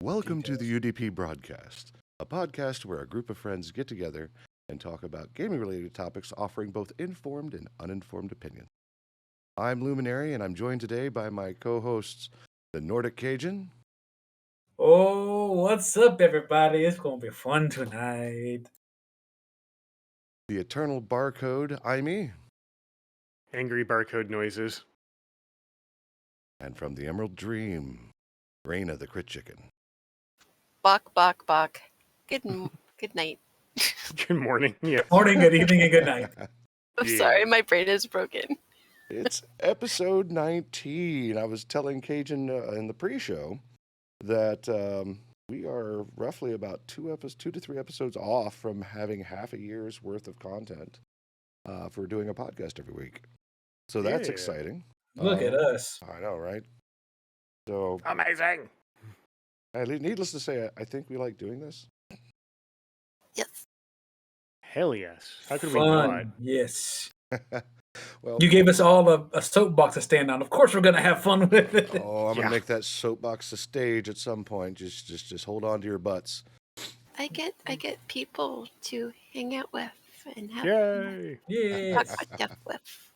Welcome to the UDP broadcast, a podcast where a group of friends get together and talk about gaming-related topics, offering both informed and uninformed opinions. I'm Luminary, and I'm joined today by my co-hosts, the Nordic Cajun, Oh, what's up, everybody? It's going to be fun tonight. the Eternal Barcode, Imee, Angry barcode noises. and from the Emerald Dream, Raina the CritChicken. Bok, bok, bok. Good night. Good morning. Yeah. Morning, good evening, and good night. I'm Yeah. sorry, my brain is broken. It's episode 19. I was telling Cajun in the pre-show that we are roughly about 2 to 3 episodes off from having half a year's worth of content for doing a podcast every week. So that's Yeah. exciting. Look at us. I know, right? So, Amazing. needless to say, I think we like doing this. Yes. Hell yes. How could we not? Fun, yes. Well, You gave us all a soapbox to stand on. Of course, we're going to have fun with it. oh, I'm Yeah. gonna make that soapbox a stage at some point. Just hold on to your butts. I get people to hang out with and have Yay. Yes. talk with.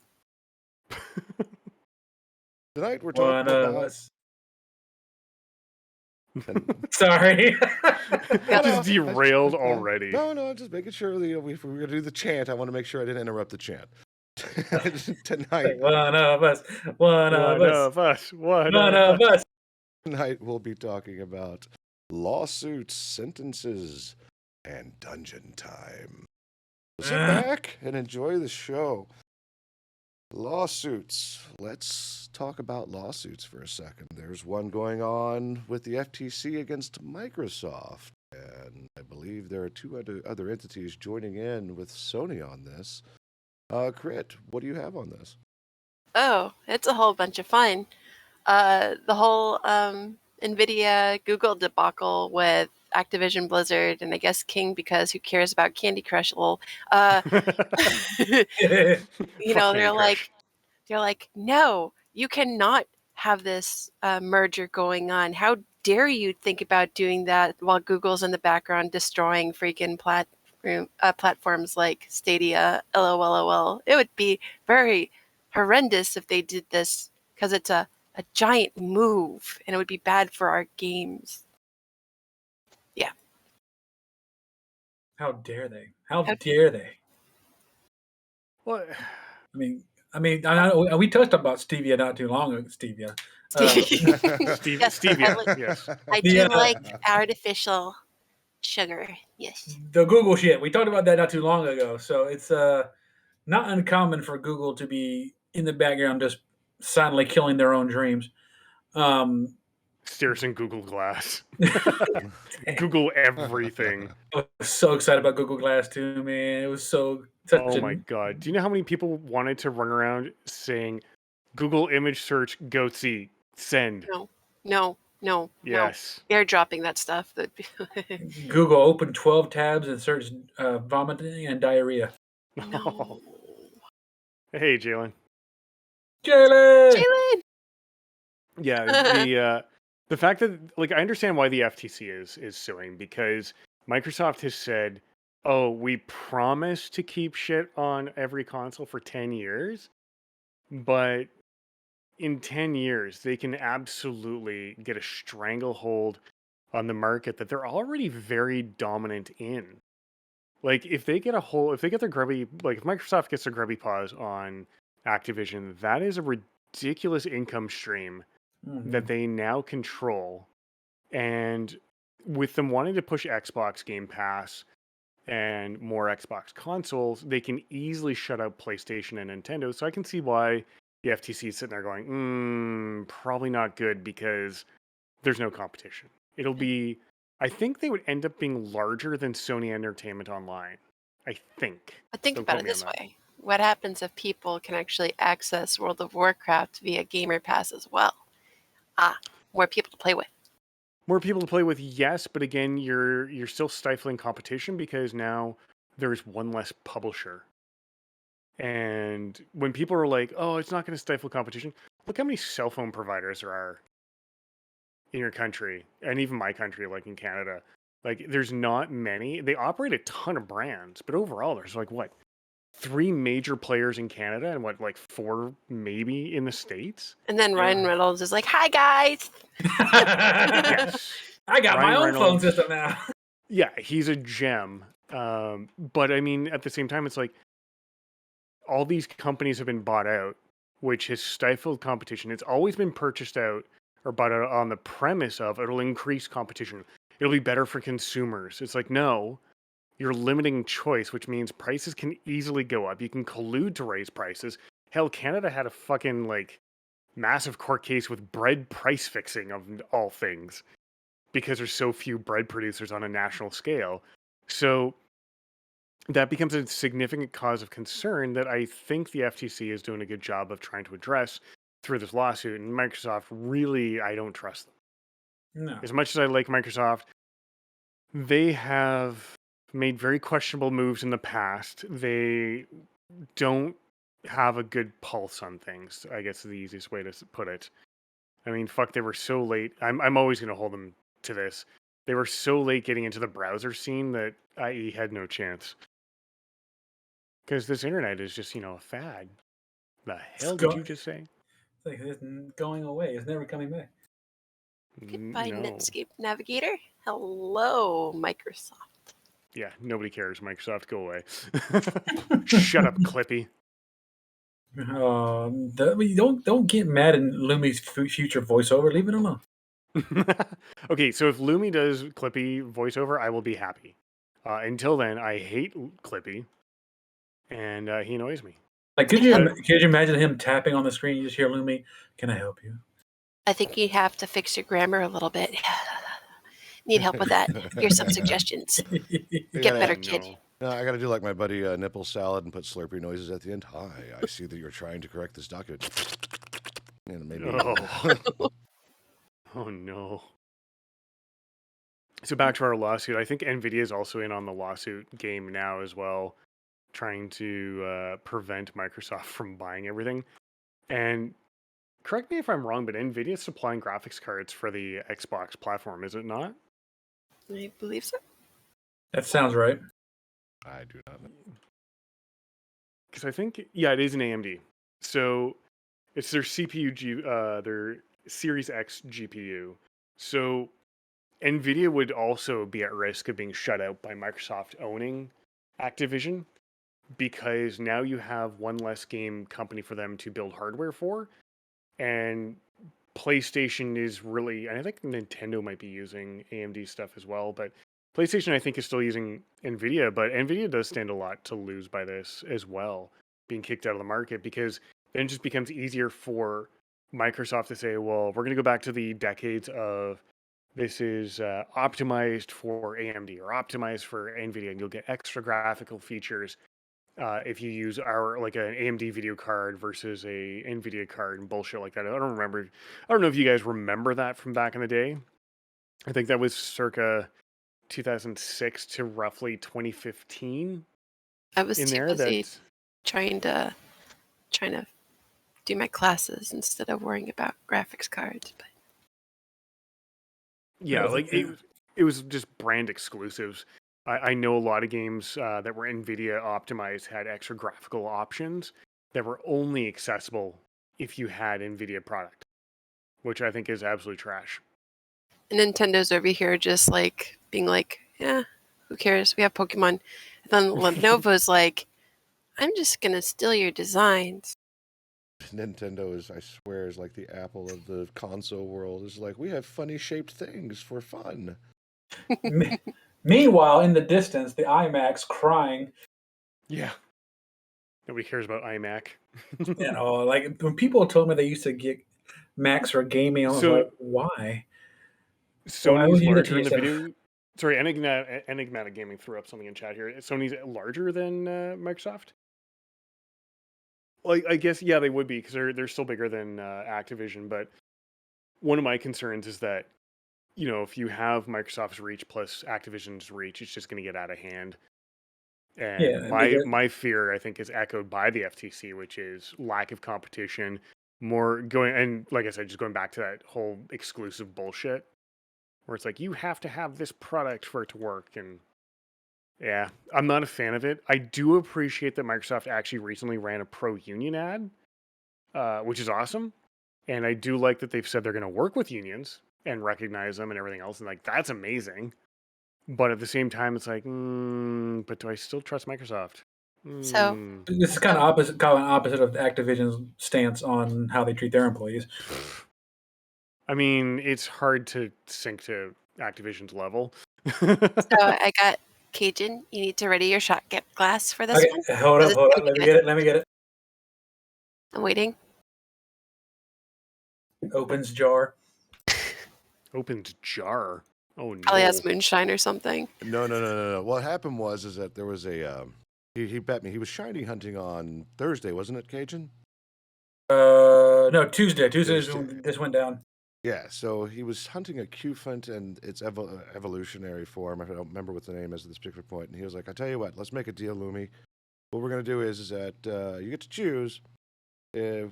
Tonight we're One talking of about. us. Sorry. Just derailed already. No, just making sure that if we're gonna do the chant, I want to make sure I didn't interrupt the chant. Tonight, One of us. One of us. One One of us. tonight we'll be talking about lawsuits, sentences, and dungeon time. So sit back and enjoy the show. Lawsuits. Let's talk about lawsuits for a second. There's one going on with the FTC against Microsoft, and I believe there are 2 other entities joining in with Sony on this. Crit, what do you have on this? Oh, it's a whole bunch of fun. The whole NVIDIA Google debacle with Activision Blizzard and I guess King because who cares about Candy Crush? Lol. You know, they're like, no, you cannot have this merger going on. How dare you think about doing that while Google's in the background destroying freaking platforms like Stadia, LOL. It would be very horrendous if they did this because it's a giant move and it would be bad for our games. Yeah. How dare they? How dare they? What? I mean, we touched about stevia not too long ago. Stevia. Yes, Stevia. Yes. I do like artificial sugar. Yes. The Google shit. We talked about that not too long ago. So it's not uncommon for Google to be in the background just silently killing their own dreams. Stairs in Google Glass. Google everything. I was so excited about Google Glass too, man. It was such Oh my god. Do you know how many people wanted to run around saying Google image search WotC send? No. Yes. They're dropping that stuff. Google opened 12 tabs and searched vomiting and diarrhea. No. Hey, Jalen. Jalen! Yeah, the fact that I understand why the FTC is suing because Microsoft has said, "Oh, we promise to keep shit on every console for 10 years." But in 10 years, they can absolutely get a stranglehold on the market that they're already very dominant in. If they get their grubby, if Microsoft gets their grubby paws on Activision, that is a ridiculous income stream that they now control. And with them wanting to push Xbox Game Pass and more Xbox consoles, they can easily shut out PlayStation and Nintendo. So I can see why the FTC is sitting there going, probably not good because there's no competition. It'll be, I think they would end up being larger than Sony Entertainment Online. I think. But think Don't about quote it me on this that. way. What happens if people can actually access World of Warcraft via Gamer Pass as well? More people to play with. More people to play with, yes, but again, you're still stifling competition because now there's one less publisher. And when people are like, "Oh, it's not going to stifle competition," look how many cell phone providers there are. in your country, and even my country, like in Canada, like there's not many. They operate a ton of brands, but overall, there's like what 3 major players in Canada and what like 4 maybe in the States. And then Ryan Yeah. Reynolds is like, "Hi guys." Yes, I got my Ryan own phone Reynolds. system now. Yeah, he's a gem. But I mean, at the same time, it's like all these companies have been bought out, which has stifled competition. It's always been purchased out or bought out on the premise of it'll increase competition. It'll be better for consumers. It's like, no, you're limiting choice, which means prices can easily go up. You can collude to raise prices. Hell, Canada had a fucking like massive court case with bread price fixing of all things because there's so few bread producers on a national scale. So that becomes a significant cause of concern that I think the FTC is doing a good job of trying to address through this lawsuit. And Microsoft, really, I don't trust them. No. As much as I like Microsoft, they have made very questionable moves in the past. They don't have a good pulse on things, I guess is the easiest way to put it. I mean, fuck, they were so late. I'm always going to hold them to this. They were so late getting into the browser scene that IE had no chance. Because this internet is just, a fad. The hell did you just say? It's like it's going away. It's never coming back. Goodbye, No. Netscape Navigator. Hello, Microsoft. Yeah, nobody cares. Microsoft, go away. Shut up, Clippy. Don't get mad at Lumi's future voiceover. Leave it alone. Okay, so if Lumi does Clippy voiceover, I will be happy. Until then, I hate Clippy, and he annoys me. Like, could you imagine him tapping on the screen? You just hear Lumi. Can I help you? I think you have to fix your grammar a little bit. Need help with that? Here's some suggestions. Get better, kid. No, I got to do like my buddy Nipple Salad and put slurpy noises at the end. Hi, I see that you're trying to correct this document. And maybe. Oh no. So back to our lawsuit. I think NVIDIA is also in on the lawsuit game now as well, trying to prevent Microsoft from buying everything. And correct me if I'm wrong, but NVIDIA is supplying graphics cards for the Xbox platform, is it not? I believe so. That sounds right. I do not know. Because I think, yeah, it is an AMD. So it's their CPU, their Series X GPU. So NVIDIA would also be at risk of being shut out by Microsoft owning Activision, because now you have one less game company for them to build hardware for. And PlayStation is really, and I think Nintendo might be using AMD stuff as well, but PlayStation, I think, is still using NVIDIA, but NVIDIA does stand a lot to lose by this as well, being kicked out of the market, because then it just becomes easier for Microsoft to say, well, we're going to go back to the decades of this is optimized for AMD or optimized for NVIDIA, and you'll get extra graphical features if you use our like an AMD video card versus a NVIDIA card and bullshit like that. I don't know if you guys remember that from back in the day. I think that was circa 2006 to roughly 2015. I was in too there. busy That's trying to do my classes instead of worrying about graphics cards. But yeah, like it was just brand exclusives. I know a lot of games that were NVIDIA optimized had extra graphical options that were only accessible if you had NVIDIA product, which I think is absolutely trash. and Nintendo's over here just like being like, yeah, who cares? We have Pokemon. And then Lenovo's like, I'm just gonna steal your designs. Nintendo is, I swear, is like the Apple of the console world. It's like, we have funny shaped things for fun. Meanwhile, in the distance, the IMAX crying. Yeah. Nobody cares about iMac. Like when people told me they used to get Macs for gaming, I was like, why? Sony's larger than the video. Sorry, Enigmatic Gaming threw up something in chat here. Sony's larger than Microsoft? Well, I guess, yeah, they would be, because they're still bigger than Activision. But one of my concerns is that, if you have Microsoft's reach plus Activision's reach, it's just going to get out of hand. And my fear, I think, is echoed by the FTC, which is lack of competition. more going, and like I said, just going back to that whole exclusive bullshit where it's like, you have to have this product for it to work. And yeah, I'm not a fan of it. I do appreciate that Microsoft actually recently ran a pro-union ad, which is awesome. And I do like that they've said they're going to work with unions and recognize them and everything else. And like, that's amazing. But at the same time, it's like, but do I still trust Microsoft? So This is kind of opposite of Activision's stance on how they treat their employees. I mean, it's hard to sync to Activision's level. So I got Cajun. You need to ready your shot glass for this Okay, one. hold up. Let me get it. I'm waiting. Opens jar. Opened jar. Oh no. Probably has moonshine or something. No. What happened was that there was a he bet me he was shiny hunting on Thursday, wasn't it, Cajun? No, Tuesday. Tuesday is when this went down. Yeah, so he was hunting a Qfant and its evolutionary form. I don't remember what the name is at this particular point. And he was like, I tell you what, let's make a deal, Lumi. What we're going to do is that you get to choose.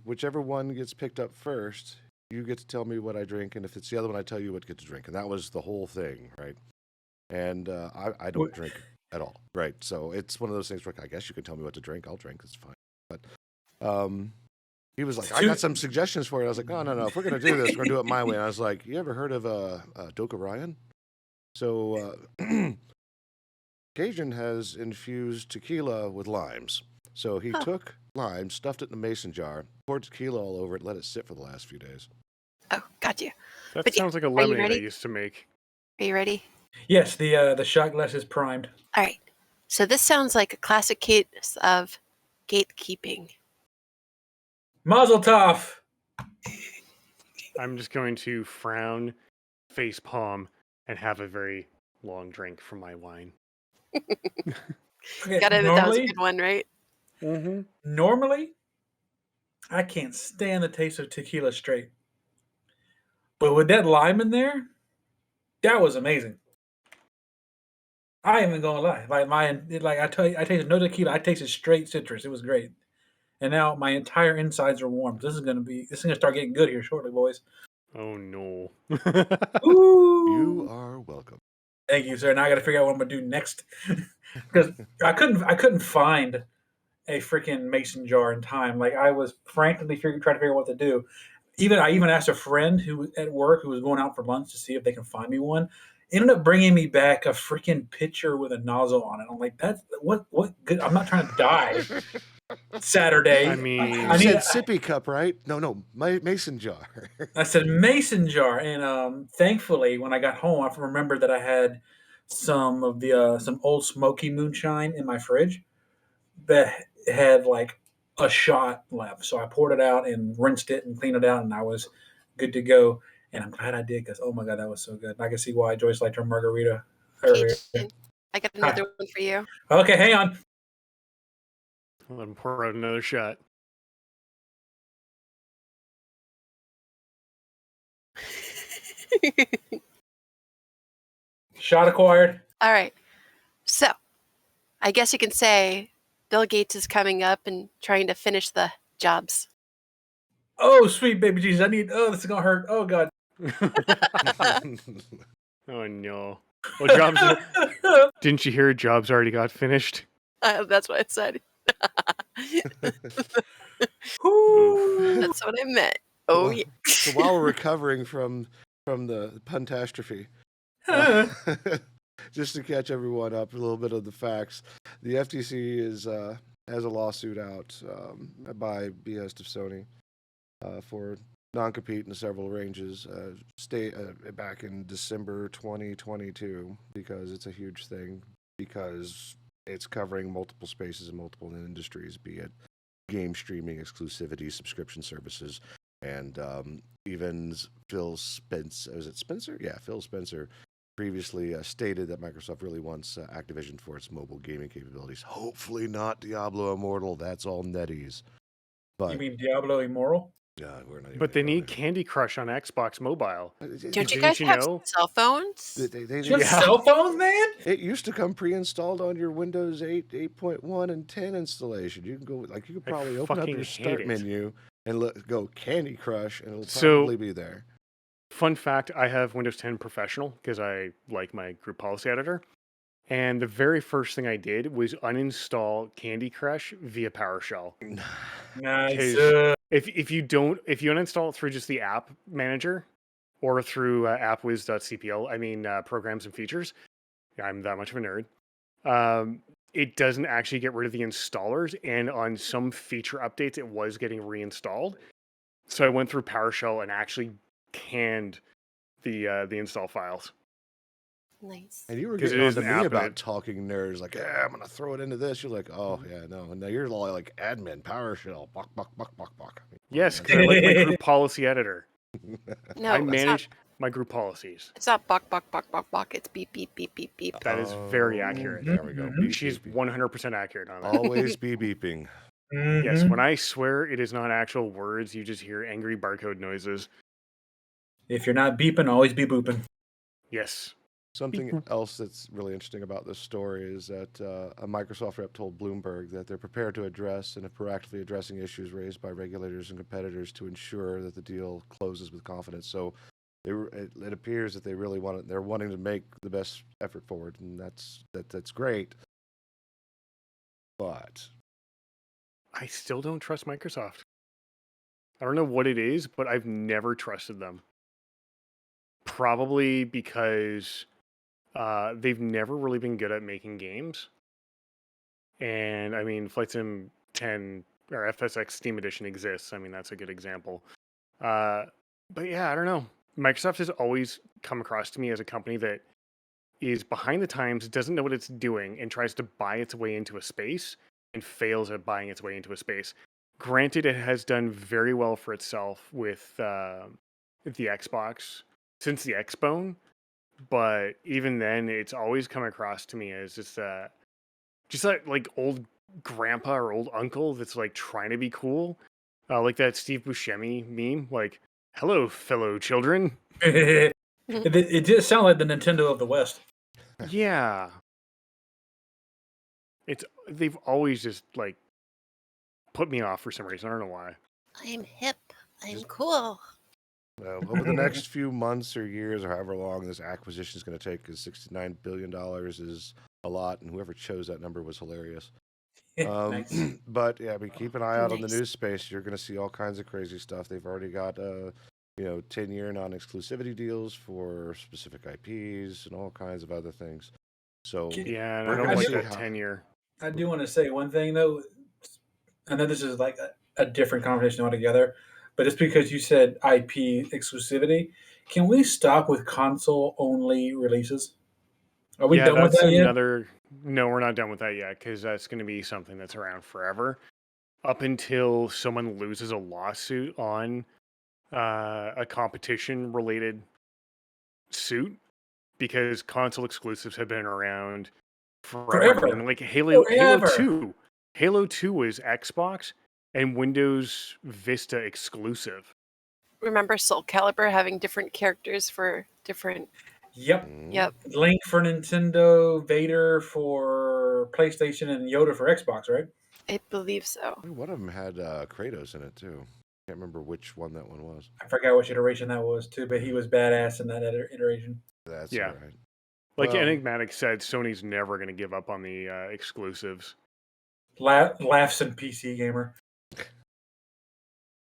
Whichever one gets picked up first, you get to tell me what I drink. And if it's the other one, I tell you what get to drink. And that was the whole thing, right? And I don't drink at all, right? So it's one of those things where I guess you can tell me what to drink. I'll drink. It's fine. But he was like, I got some suggestions for you. I was like, no. If we're going to do this, we're going to do it my way. And I was like, you ever heard of Doka Ryan? So Cajun has infused tequila with limes. So he took limes, stuffed it in a mason jar, poured tequila all over it, let it sit for the last few days. Oh, got you. That sounds like a lemonade I used to make. Are you ready? Yes, the shot glass is primed. All right. So this sounds like a classic case of gatekeeping. Mazel tov. I'm just going to frown, face palm, and have a very long drink from my wine. Okay, Got it. That was a good one, right? Mm-hmm. Normally, I can't stand the taste of tequila straight. But with that lime in there, that was amazing. I ain't even gonna lie. I tasted no tequila. I tasted straight citrus. It was great. And now my entire insides are warm. This is gonna start getting good here shortly, boys. Oh no. Ooh. You are welcome. Thank you, sir. Now I got to figure out what I'm gonna do next because I couldn't find a freaking mason jar in time. Like I was frantically trying to figure out what to do. I even asked a friend who at work who was going out for lunch to see if they can find me one. Ended up bringing me back a freaking pitcher with a nozzle on it. I'm like, that's what good. I'm not trying to die. Saturday. I mean, You said sippy cup, right? No, mason jar. I said mason jar, and thankfully, when I got home, I remembered that I had some of the some old smoky moonshine in my fridge that had like a shot left. So I poured it out and rinsed it and cleaned it out, and I was good to go. And I'm glad I did because oh my god, that was so good. And I can see why Joyce liked her margarita earlier. I got another one for you. Okay, hang on. I'll let him pour out another shot. Shot acquired. All right. So, I guess you can say Bill Gates is coming up and trying to finish the jobs. Oh, sweet baby Jesus. This is going to hurt. Oh, God. Oh no. Well, Jobs. Didn't you hear Jobs already got finished? That's what I said. That's what I meant. Oh, yeah. So while we're recovering from the puntastrophe, just to catch everyone up a little bit of the facts, the FTC has a lawsuit out by behest of Sony for non-compete in several ranges back in December 2022 because it's a huge thing because it's covering multiple spaces and multiple industries, be it game streaming, exclusivity, subscription services, and even Phil Spencer. Was it Spencer? Yeah, Phil Spencer previously stated that Microsoft really wants Activision for its mobile gaming capabilities. Hopefully not Diablo Immortal. That's all NetEase. But you mean Diablo Immortal? Yeah, we're not. But they need Candy Crush on Xbox Mobile. Don't you guys have cell phones? They cell phones, man? It used to come pre-installed on your Windows 8, 8.1, and 10 installation. You can go, you could probably open up your start menu and go Candy Crush, and it'll So- probably be there. Fun fact, I have Windows 10 Professional because I like my group policy editor. And the very first thing I did was uninstall Candy Crush via PowerShell. Nice. If you uninstall it through just the app manager or through appwiz.cpl, I mean programs and features, I'm that much of a nerd. It doesn't actually get rid of the installers, and on some feature updates, it was getting reinstalled. So I went through PowerShell and actually canned the install files. Nice. And you were 'Cause it getting on is to an me app and about it- talking nerds, like, yeah, I'm gonna throw it into this. You're like, oh yeah, no. And now you're all like admin, PowerShell, buck. Yes, because I like my group policy editor. No, I it's manage my group policies. not buck. It's beep, beep, beep, beep, beep. That is very accurate. There we go. Mhm. Beep, She's beep, beep. 100% accurate on that. Always be beeping. Yes, Mhm. when I swear it is not actual words, you just hear angry barcode noises. If you're not beeping, always be booping. Yes. Something else that's really interesting about this story is that a Microsoft rep told Bloomberg that they're prepared to address and are proactively addressing issues raised by regulators and competitors to ensure that the deal closes with confidence. So it appears that they're wanting to make the best effort forward, and that's great. But I still don't trust Microsoft. I don't know what it is, but I've never trusted them. Probably because they've never really been good at making games. And I mean, Flight Sim 10 or FSX Steam Edition exists. I mean, that's a good example. But yeah, I don't know. Microsoft has always come across to me as a company that is behind the times, doesn't know what it's doing, and tries to buy its way into a space and fails at buying its way into a space. Granted, it has done very well for itself with the Xbox since the Xbone, but even then, it's always come across to me as just like old grandpa or old uncle that's like trying to be cool, like that Steve Buscemi meme, like "Hello, fellow children." It just sounds like the Nintendo of the West. Yeah, they've always just like put me off for some reason. I don't know why. I'm hip. I'm Just- cool. over the next few months or years or however long this acquisition is going to take, because $69 billion is a lot, and whoever chose that number was hilarious. Nice. But yeah, keep an eye out on the Nice. news space. You're going to see all kinds of crazy stuff. They've already got 10-year non-exclusivity deals for specific IPs and all kinds of other things. So Yeah, and We're I don't gonna like see that how- tenure. I do want to say one thing though. I know this is like a different conversation altogether, but just because you said IP exclusivity, can we stop with console only releases? Are we Yeah, done with that's that yet? another. No, we're not done with that yet because that's going to be something that's around forever, up until someone loses a lawsuit on a competition-related suit, because console exclusives have been around forever. Forever. I mean, like Halo Forever. 2. Halo 2 was Xbox and Windows Vista exclusive. Remember Soul Calibur having different characters for different. Yep. Yep. Link for Nintendo, Vader for PlayStation, and Yoda for Xbox, right? I believe so. I think one of them had Kratos in it too. Can't remember which one that one was. I forgot which iteration that was too, but he was badass in that iteration. That's Yeah. right. Like Well- Enigmatic said, Sony's never going to give up on the exclusives. Laughs in PC Gamer.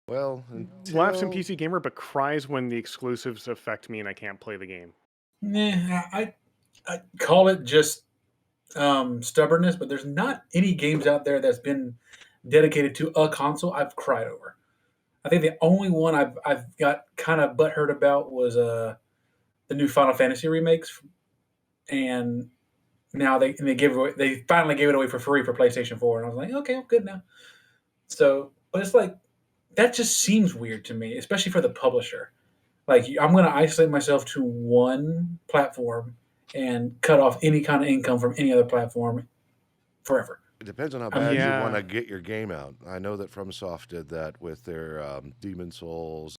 Well, Laughs in until- PC Gamer, but cries when the exclusives affect me and I can't play the game. Nah, I call it just stubbornness, but there's not any games out there that's been dedicated to a console I've cried over. I think the only one I've got kind of butthurt about was the new Final Fantasy remakes, and now they finally gave it away for free for PlayStation 4, and I was like, okay, I'm good now. So, but it's like that just seems weird to me, especially for the publisher. Like, I'm going to isolate myself to one platform and cut off any kind of income from any other platform forever. It depends on how bad Yeah. you want to get your game out. I know that FromSoft did that with their Demon Souls.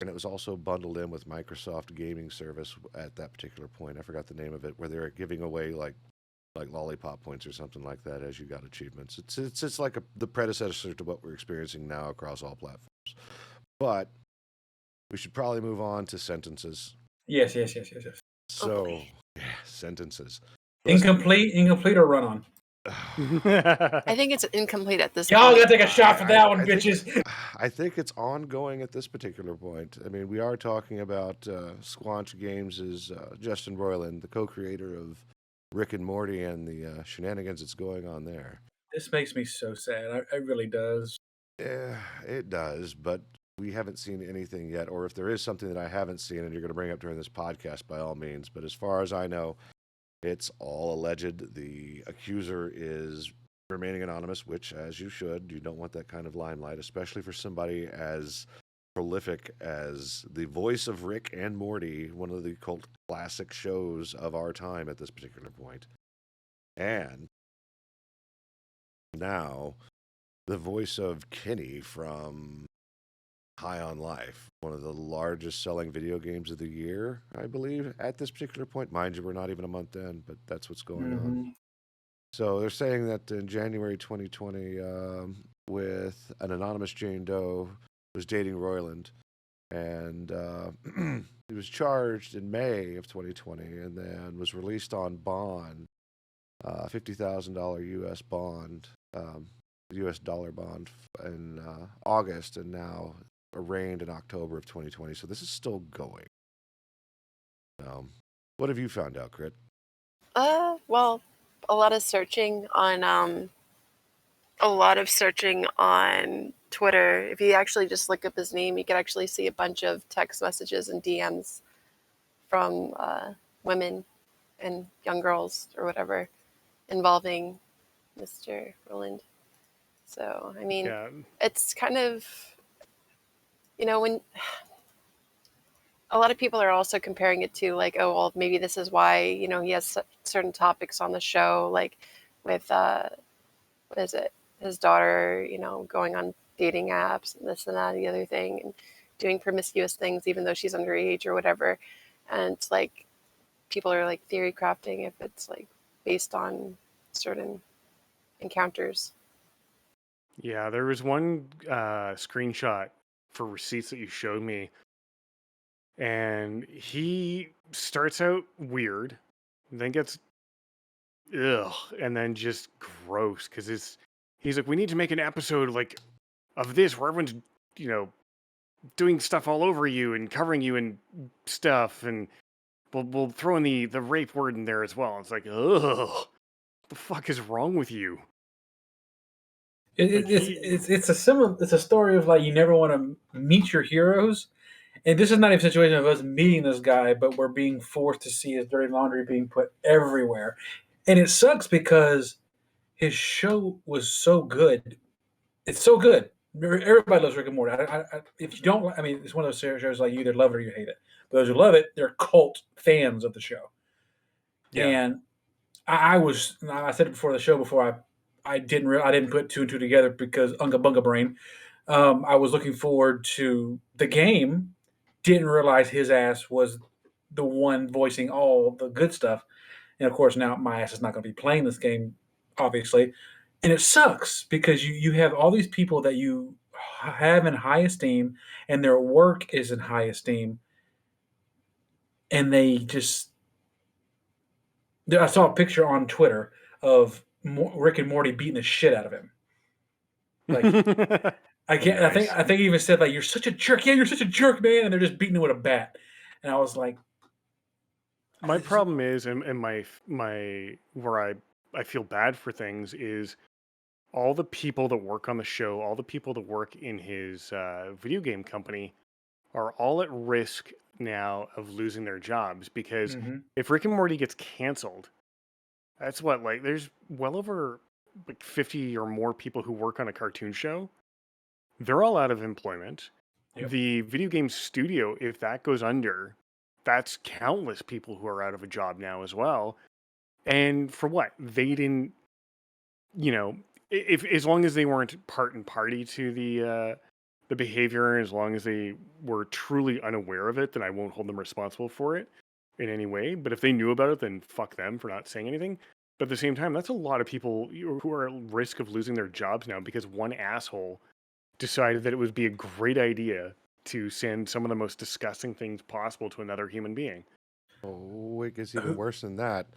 and it was also bundled in with Microsoft gaming service at that particular point. I forgot the name of it, where they were giving away like lollipop points or something like that as you got achievements. It's like the predecessor to what we're experiencing now across all platforms. But we should probably move on to sentences. Yes. So, sentences. Incomplete or run on? I think it's incomplete at this Y'all point. gotta take a shot for that one, bitches. I think it's ongoing at this particular point. I mean, we are talking about Squanch Games is Justin Roiland, the co-creator of Rick and Morty, and the shenanigans that's going on there. This makes me so sad. It really does. Yeah, it does, but we haven't seen anything yet. Or if there is something that I haven't seen and you're going to bring up during this podcast, by all means. But as far as I know, it's all alleged. The accuser is remaining anonymous, which, as you should, you don't want that kind of limelight, especially for somebody as prolific as the voice of Rick and Morty, one of the cult classic shows of our time at this particular point. And now the voice of Kenny from High on Life, one of the largest selling video games of the year, I believe, at this particular point. Mind you, we're not even a month in, but that's what's going on. So they're saying that in January 2020, with an anonymous Jane Doe was dating Roiland, and he was charged in May of 2020 and then was released on bond, $50,000 U.S. bond, U.S. dollar bond in August, and now arraigned in October of 2020. So this is still going. What have you found out, Crit? Well, a lot of searching on Twitter. If you actually just look up his name, you can actually see a bunch of text messages and DMs from women and young girls or whatever involving Mr. Roiland. So, I mean, it's kind of, when a lot of people are also comparing it to like, oh, well, maybe this is why, he has certain topics on the show, like with, what is it? His daughter, going on dating apps and this and that and the other thing and doing promiscuous things, even though she's underage or whatever. And it's like, people are like theory crafting if it's like based on certain encounters. Yeah, there was one screenshot for receipts that you showed me, and he starts out weird, then gets and then just gross because he's like, we need to make an episode like of this where everyone's doing stuff all over you and covering you and stuff, and we'll throw in the rape word in there as well. It's like, ugh, what the fuck is wrong with you? It's a story of like, you never want to meet your heroes, and this is not even a situation of us meeting this guy, but we're being forced to see his dirty laundry being put everywhere, and it sucks because his show was so good. It's so good. Everybody loves Rick and Morty. If you don't, I mean, it's one of those shows like you either love it or you hate it. But those who love it, they're cult fans of the show. Yeah. And I said it before the show, before I didn't put two and two together because Unga Bunga brain. I was looking forward to the game. Didn't realize his ass was the one voicing all the good stuff. And of course, now my ass is not going to be playing this game, obviously. And it sucks because you have all these people that you have in high esteem and their work is in high esteem. And they just... I saw a picture on Twitter of Rick and Morty beating the shit out of him. Like, I think he even said, like, you're such a jerk. Yeah, you're such a jerk, man. And they're just beating him with a bat. And I was like... My problem is, and my where I feel bad for things is all the people that work on the show, all the people that work in his video game company are all at risk now of losing their jobs because if Rick and Morty gets canceled, that's what, like, there's well over like 50 or more people who work on a cartoon show. They're all out of employment. Yep. The video game studio, if that goes under, that's countless people who are out of a job now as well. And for what? They didn't, if as long as they weren't part and party to the behavior, as long as they were truly unaware of it, then I won't hold them responsible for it in any way. But if they knew about it, then fuck them for not saying anything. But at the same time, that's a lot of people who are at risk of losing their jobs now because one asshole decided that it would be a great idea to send some of the most disgusting things possible to another human being. Oh, it gets even worse than that.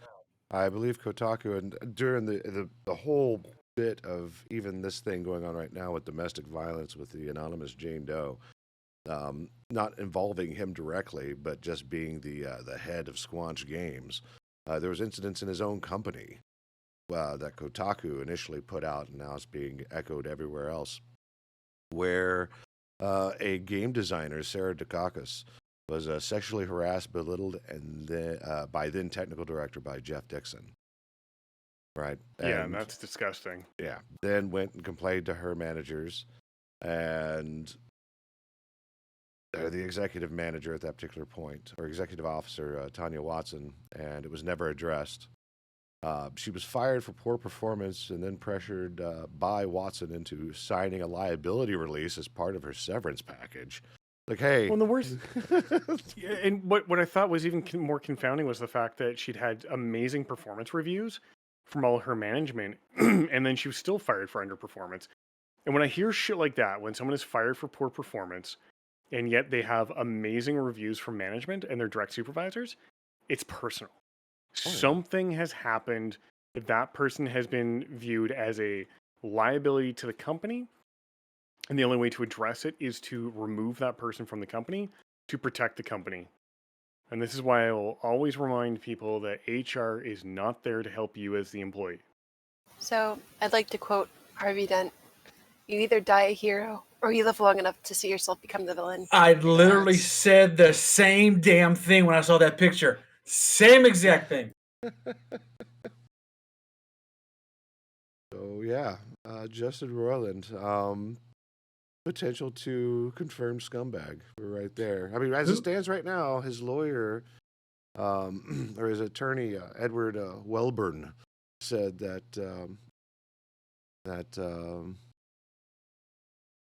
I believe Kotaku, and during the whole bit of even this thing going on right now with domestic violence with the anonymous Jane Doe, not involving him directly, but just being the head of Squanch Games, there was incidents in his own company that Kotaku initially put out, and now it's being echoed everywhere else, where a game designer, Sarah Dukakis, was sexually harassed, belittled, and by then technical director by Jeff Dixon. Right. Yeah, and that's disgusting. Yeah. Then went and complained to her managers, and the executive manager at that particular point, or executive officer, Tanya Watson, and it was never addressed. She was fired for poor performance and then pressured by Watson into signing a liability release as part of her severance package. Like, hey. Well, the worst. Yeah, and what I thought was even more confounding was the fact that she'd had amazing performance reviews from all her management, and then she was still fired for underperformance. And when I hear shit like that, when someone is fired for poor performance, and yet they have amazing reviews from management and their direct supervisors, it's personal. Oh, yeah. Something has happened. That person has been viewed as a liability to the company. And the only way to address it is to remove that person from the company to protect the company. And this is why I will always remind people that HR is not there to help you as the employee. So I'd like to quote Harvey Dent. You either die a hero or you live long enough to see yourself become the villain. I literally said the same damn thing when I saw that picture. Same exact thing. So, yeah, Justin Roiland, potential to confirm scumbag. We're right there. I mean, as it stands right now, his lawyer, or his attorney, Edward Welburn, said that,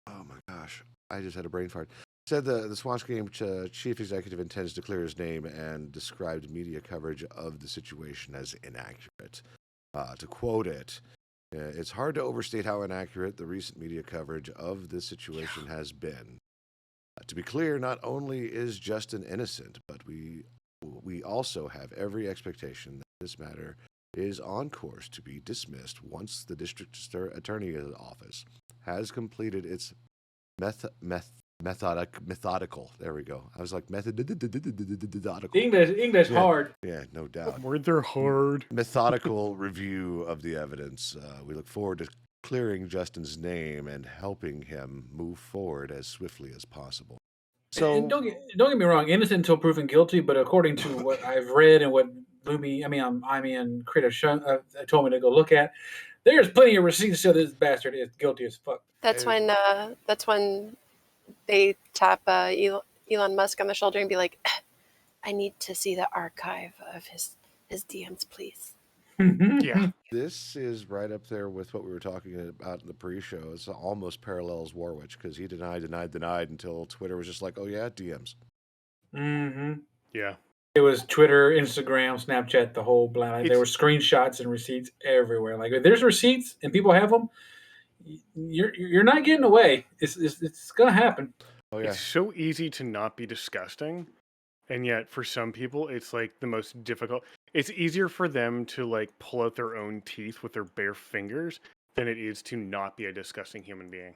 oh my gosh, I just had a brain fart. Said the Squanch Game chief executive intends to clear his name and described media coverage of the situation as inaccurate. To quote it, it's hard to overstate how inaccurate the recent media coverage of this situation has been. To be clear, not only is Justin innocent, but we also have every expectation that this matter is on course to be dismissed once the district attorney's office has completed its methodical. There we go. I was like methodical. English hard. Yeah, no doubt. Words are hard. Methodical review of the evidence. We look forward to clearing Justin's name and helping him move forward as swiftly as possible. So and don't get me wrong, innocent until proven guilty. But according to what I've read and what Lumi, I mean, Critter told me to go look at, there's plenty of receipts to show this bastard is guilty as fuck. That's when they tap Elon Musk on the shoulder and be like, I need to see the archive of his DMs, please. Yeah. This is right up there with what we were talking about in the pre-show. It's almost parallels Warwitch, because he denied until Twitter was just like, oh yeah, DMs. Mm-hmm. Yeah. It was Twitter, Instagram, Snapchat, the whole blind. There were screenshots and receipts everywhere. Like, if there's receipts and people have them, you're not getting away. It's gonna happen. Oh yeah. It's so easy to not be disgusting, and yet for some people it's like the most difficult. It's easier for them to like pull out their own teeth with their bare fingers than it is to not be a disgusting human being.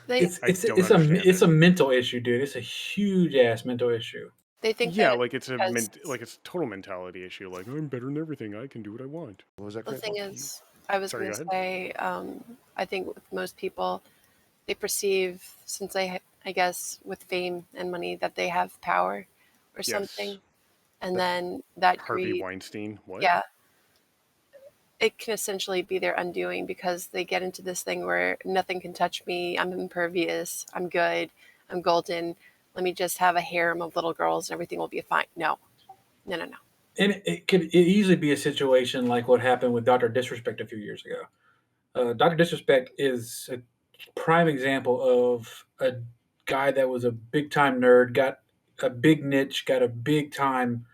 It's a mental issue, dude. It's a huge ass mental issue. They think it's a total mentality issue. Like, I'm better than everything. I can do what I want. What was that? The thing is, I was going to say, I think with most people, they perceive, since I guess with fame and money, that they have power or something, and then that Harvey Weinstein. What? Yeah, it can essentially be their undoing, because they get into this thing where nothing can touch me. I'm impervious. I'm good. I'm golden. Let me just have a harem of little girls and everything will be fine. No. And it could easily be a situation like what happened with Dr. Disrespect a few years ago. Dr. Disrespect is a prime example of a guy that was a big time nerd, got a big niche, got a big time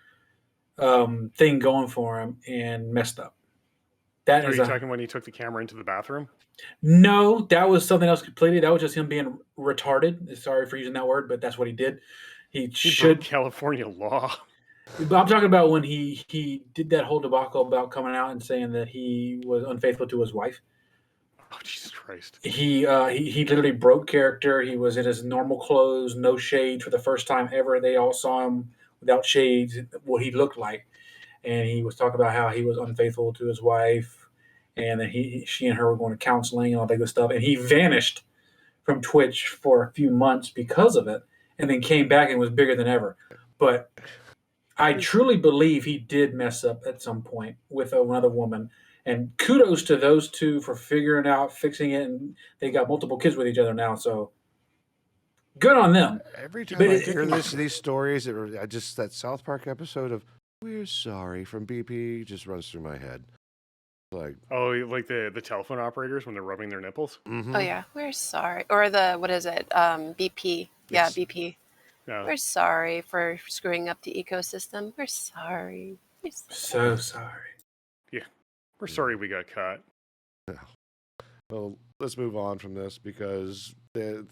thing going for him, and messed up. That Are is you talking when he took the camera into the bathroom? No, that was something else completely. That was just him being retarded. Sorry for using that word, but that's what he did. He broke California law. But I'm talking about when he did that whole debacle about coming out and saying that he was unfaithful to his wife. Oh, Jesus Christ. He literally broke character. He was in his normal clothes, no shades for the first time ever. They all saw him without shades, what he looked like. And he was talking about how he was unfaithful to his wife, and that she and her were going to counseling and all that good stuff. And he vanished from Twitch for a few months because of it, and then came back and was bigger than ever. But I truly believe he did mess up at some point with another woman. And kudos to those two for figuring out, fixing it, and they got multiple kids with each other now. So good on them. Every time I hear these stories, that South Park episode of "We're sorry" from BP just runs through my head. Like, oh, like the telephone operators when they're rubbing their nipples. Mm-hmm. Oh yeah, we're sorry. Or what is it? BP. Yes. Yeah, BP. No. We're sorry for screwing up the ecosystem. We're sorry. So sorry. Yeah, we're sorry we got caught. Well, let's move on from this because the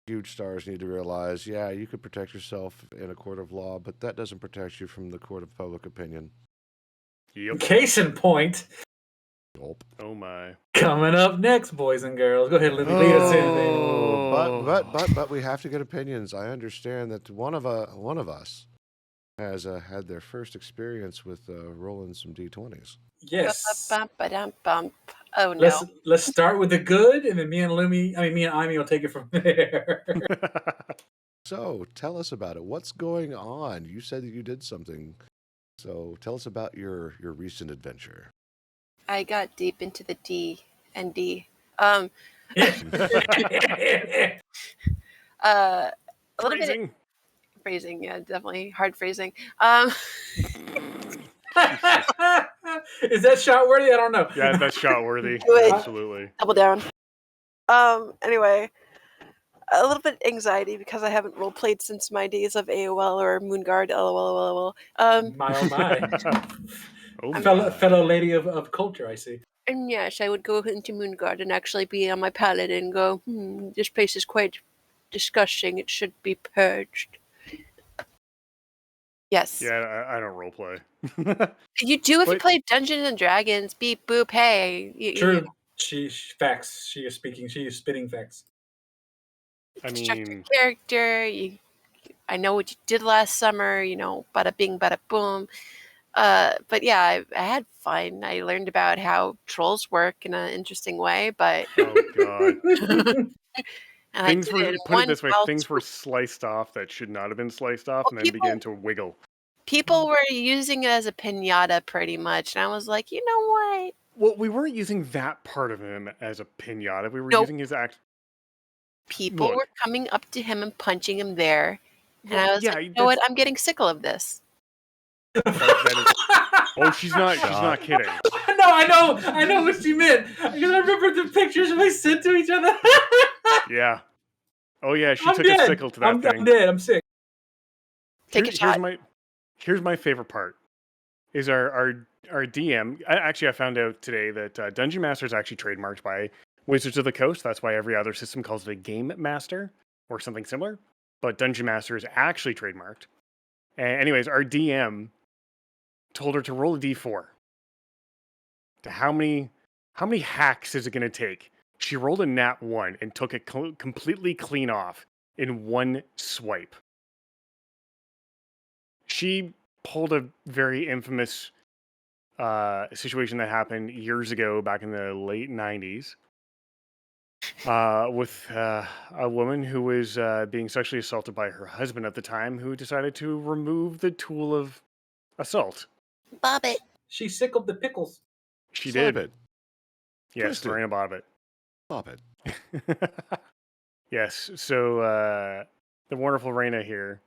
huge stars need to realize, yeah, you could protect yourself in a court of law, but that doesn't protect you from the court of public opinion. Yep. Case in point. Gulp. Oh my. Coming up next, boys and girls. Go ahead, lead us in. But we have to get opinions. I understand that one of us has had their first experience with rolling some D20s. Yes. Oh no. Let's start with the good, and then me and Amy will take it from there. So tell us about it. What's going on? You said that you did something. So tell us about your recent adventure. I got deep into the D&D. A little bit phrasing, yeah, definitely hard phrasing. Is that shot worthy? I don't know. Yeah, that's shot worthy. Absolutely. Double down. Anyway, a little bit anxiety because I haven't role played since my days of AOL or Moonguard. LOL. My oh my. Oh, fellow lady of culture, I see. And yes, I would go into Moonguard and actually be on my pallet and go, this place is quite disgusting. It should be purged. Yes. Yeah, I don't roleplay. You do if you play Dungeons and Dragons. Beep boop. Hey. True. Facts. She is spitting facts. I Construct mean, your character. I know what you did last summer. Bada bing, bada boom. But yeah, I had fun. I learned about how trolls work in an interesting way. But oh god. things were sliced off that should not have been sliced off, and then began to wiggle. People were using it as a piñata pretty much, and I was like, you know what? Well, we weren't using that part of him as a piñata. We were using his act. People were coming up to him and punching him there, and I was like, you know what? I'm getting sick of this. Oh, she's not kidding. No, I know what she meant. Because I remember the pictures we sent to each other. Yeah. Oh yeah, she took a sickle to that thing. I'm dead. I'm sick. Take a shot. Here's my favorite part. Is our DM. I found out today that Dungeon Master is actually trademarked by Wizards of the Coast. That's why every other system calls it a Game Master or something similar. But Dungeon Master is actually trademarked. And anyways, our DM told her to roll a d4. To how many hacks is it going to take? She rolled a nat 1 and took it completely clean off in one swipe. She pulled a very infamous situation that happened years ago, back in the late 90s, with a woman who was being sexually assaulted by her husband at the time, who decided to remove the tool of assault. Bob it. She sickled the pickles. She Slap did. it. Yes, Twist it. Marina Bobbitt. Stop it. Yes, so the wonderful Raina here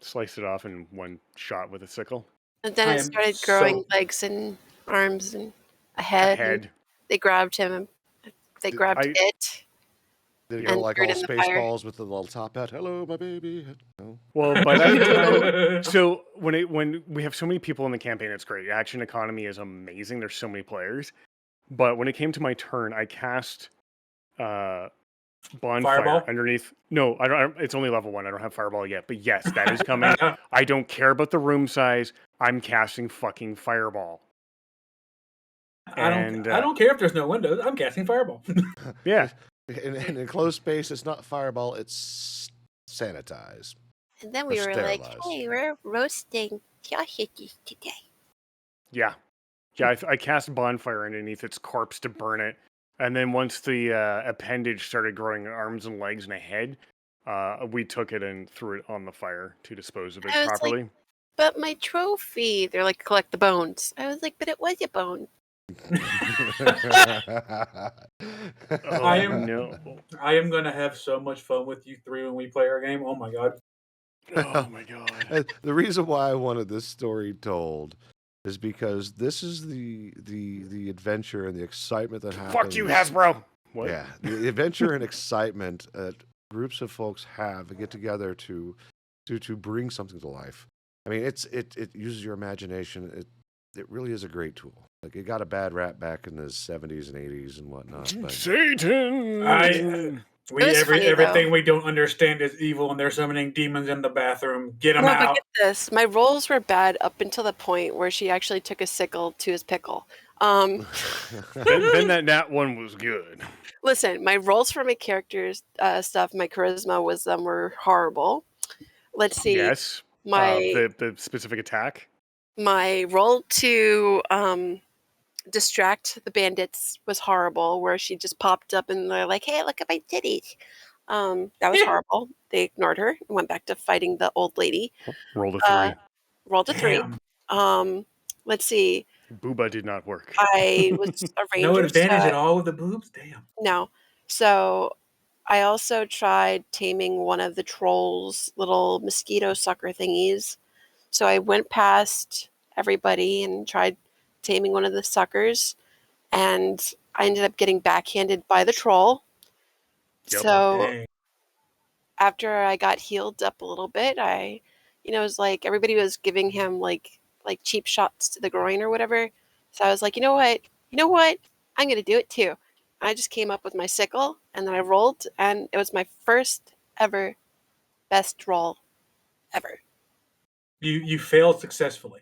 sliced it off in one shot with a sickle. And then it started growing legs and arms and a head. And they grabbed him. They grabbed it. Did it Yeah. go like threw all it in the fire. Spaceballs with the little top hat? Hello, my baby. No. Well, by that time, so when we have so many people in the campaign, it's great. Action economy is amazing. There's so many players. But when it came to my turn, I cast bonfire Fireball? underneath. No, I don't. It's only level 1. I don't have fireball yet. But yes, that is coming. I don't care about the room size. I'm casting fucking fireball. I don't care if there's no windows. I'm casting fireball. Yeah. In enclosed space, it's not fireball, it's sanitize. And then Or we were like, sterilize. hey, we're roasting sausages today. Yeah. Yeah, I cast bonfire underneath its corpse to burn it. And then once the appendage started growing arms and legs and a head, we took it and threw it on the fire to dispose of it I was like, properly. But my trophy, they're like, collect the bones. I was like, but it was a bone. I am no. I am gonna have so much fun with you three when we play our game. Oh my god. Oh my god. The reason why I wanted this story told is because this is the adventure and the excitement that happens. Fuck you, Hasbro. What? Yeah, the adventure and excitement that groups of folks have to get together to bring something to life. I mean, it uses your imagination. It really is a great tool. Like, it got a bad rap back in the 70s and 80s and whatnot. But Satan. Everything we don't understand is evil, and they're summoning demons in the bathroom. Get them No, but out. get this. My rolls were bad up until the point where she actually took a sickle to his pickle. Then that nat one was good. Listen, my rolls for my characters stuff, my charisma wisdom were horrible. Let's see. Yes. My the specific attack. my roll to distract the bandits was horrible, where she just popped up and they're like, hey, look at my titties. That was horrible. They ignored her and went back to fighting the old lady. Rolled a 3. Rolled a 3. Damn. Let's see. Booba did not work. I was a ranger. No advantage at all with the boobs? Damn. No. So I also tried taming one of the trolls' little mosquito sucker thingies. So I went past everybody and tried taming one of the suckers, and I ended up getting backhanded by the troll. Yep. So Dang. after I got healed up a little bit, it was like everybody was giving him like cheap shots to the groin or whatever. So I was like, you know what? I'm going to do it too. I just came up with my sickle, and then I rolled, and it was my first ever best roll ever. You failed successfully.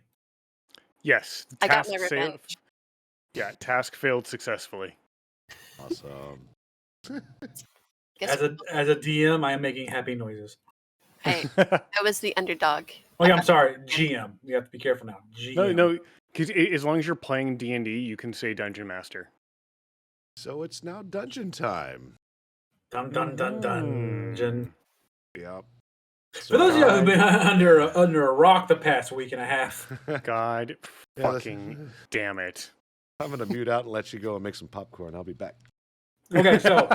Yes. I got my Task revenge. Yeah, task failed successfully. Awesome. As a DM, I am making happy noises. I was the underdog. Oh yeah, I'm sorry, GM. You have to be careful now. GM. No, because as long as you're playing D&D, you can say Dungeon Master. So it's now dungeon time. Dun dun dun dungeon. Yep. For those of you who've been under a rock the past week and a half, God Yeah, fucking damn it. I'm going to mute out and let you go and make some popcorn. I'll be back. okay, so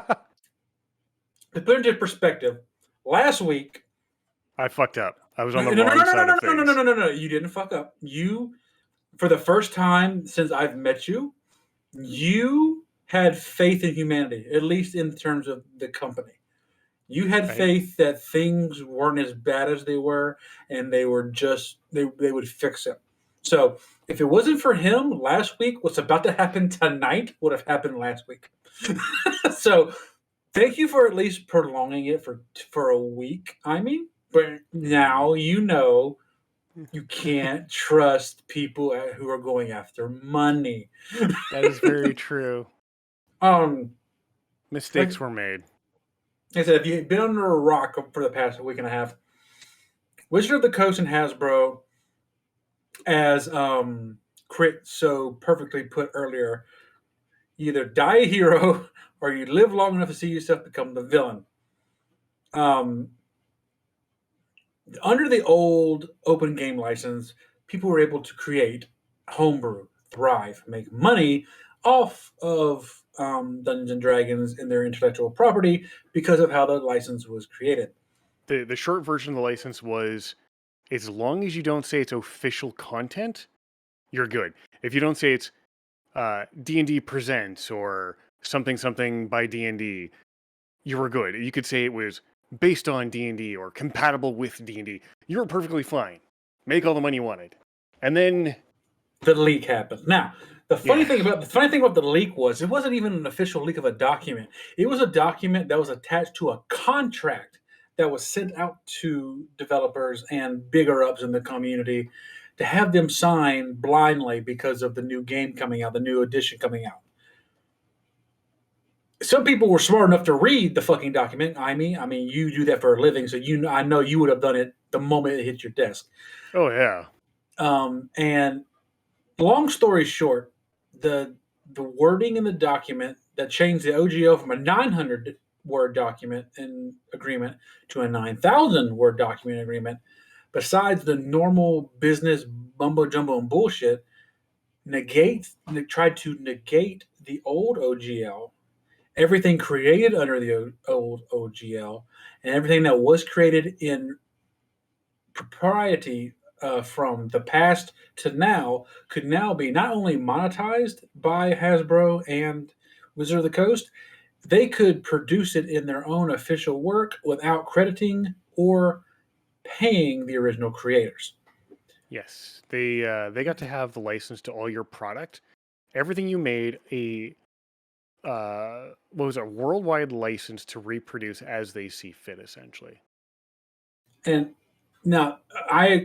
to put into perspective, last week I fucked up. I was on the no, wrong side of things. no, you didn't fuck up. You, for the first time since I've met you, you had faith in humanity, at least in terms of the company. You had faith that things weren't as bad as they were, and they were just they would fix it. So if it wasn't for him last week, what's about to happen tonight would have happened last week. So thank you for at least prolonging it for a week. I mean, but now you know you can't trust people who are going after money. That is very true. Mistakes were made. Like I said, if you've been under a rock for the past week and a half, Wizard of the Coast and Hasbro, as Crit so perfectly put earlier, you either die a hero or you live long enough to see yourself become the villain. Under the old open game license, people were able to create homebrew, thrive, make money off of Dungeons and Dragons and their intellectual property because of how the license was created. The short version of the license was, as long as you don't say it's official content, you're good. If you don't say it's D&D presents or something by D&D, you were good. You could say it was based on D&D or compatible with D&D. You were perfectly fine. Make all the money you wanted. And then the leak happened. Now, the funny thing about the leak was it wasn't even an official leak of a document. It was a document that was attached to a contract that was sent out to developers and bigger ups in the community to have them sign blindly because of the new game coming out, the new edition coming out. Some people were smart enough to read the fucking document. I mean, you do that for a living, so I know you would have done it the moment it hit your desk. Oh yeah. And long story short, the wording in the document that changed the OGO from a 900 word document and agreement to a 9,000 word document agreement, besides the normal business mumbo jumbo and bullshit, tried to negate the old OGL. Everything created under the old OGL and everything that was created in propriety from the past to now could now be not only monetized by Hasbro and Wizard of the Coast, they could produce it in their own official work without crediting or paying the original creators. Yes, they got to have the license to all your product. Everything you made a worldwide license to reproduce as they see fit, essentially. And now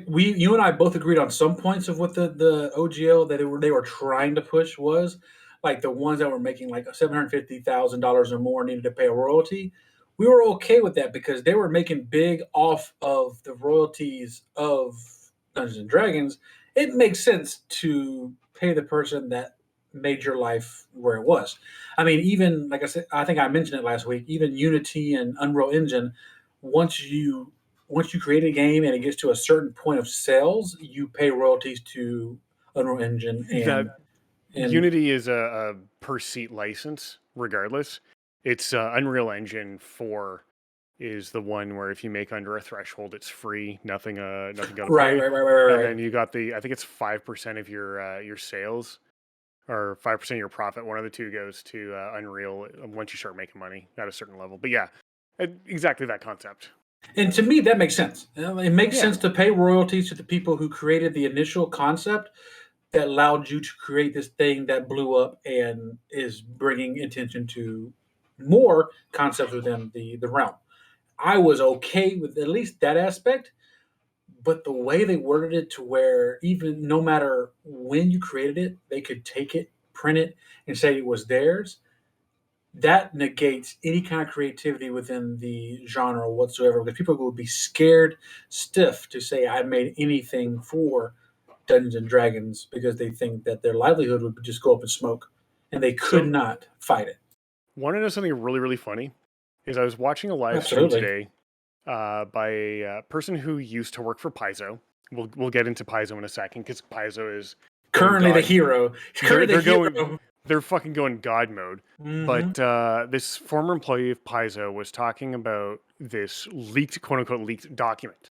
you and I both agreed on some points of what the OGL that they were trying to push was, like the ones that were making like $750,000 or more needed to pay a royalty. We were okay with that because they were making big off of the royalties of Dungeons and Dragons. It makes sense to pay the person that made your life where it was. I mean, even like I said, I think I mentioned it last week, even Unity and Unreal Engine, once you create a game and it gets to a certain point of sales, you pay royalties to Unreal Engine and Unity is a per seat license, regardless. It's Unreal Engine 4 is the one where if you make under a threshold, it's free. Nothing got to pay. Right. And then you got I think it's 5% of your sales or 5% of your profit. One of the two goes to Unreal once you start making money at a certain level. But yeah, exactly that concept. And to me, that makes sense. It makes sense to pay royalties to the people who created the initial concept that allowed you to create this thing that blew up and is bringing attention to more concepts within the realm. I was okay with at least that aspect, but the way they worded it to where even no matter when you created it, they could take it, print it, and say it was theirs, that negates any kind of creativity within the genre whatsoever, because people would be scared stiff to say I made anything for Dungeons and Dragons because they think that their livelihood would just go up in smoke and they could not fight it. Want to know something really, really funny? Is I was watching a live stream today by a person who used to work for Paizo. We'll get into Paizo in a second because Paizo is currently the hero. They're fucking going God mode. Mm-hmm. But this former employee of Paizo was talking about this leaked, quote unquote, leaked document.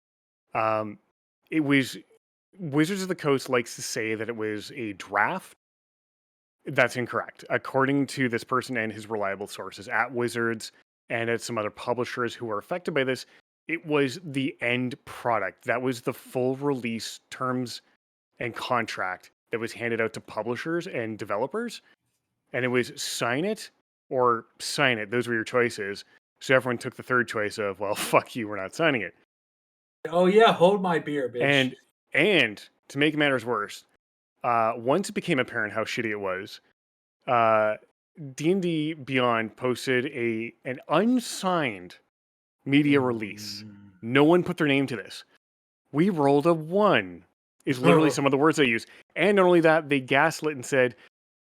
It was Wizards of the Coast likes to say that it was a draft. That's incorrect. According to this person and his reliable sources at Wizards and at some other publishers who were affected by this, it was the end product. That was the full release terms and contract that was handed out to publishers and developers. And it was sign it or sign it. Those were your choices. So everyone took the third choice of, well, fuck you, we're not signing it. Oh yeah, hold my beer, bitch. And to make matters worse, once it became apparent how shitty it was, D&D Beyond posted an unsigned media release. No one put their name to this. We rolled a 1 is literally some of the words they use. And not only that, they gaslit and said,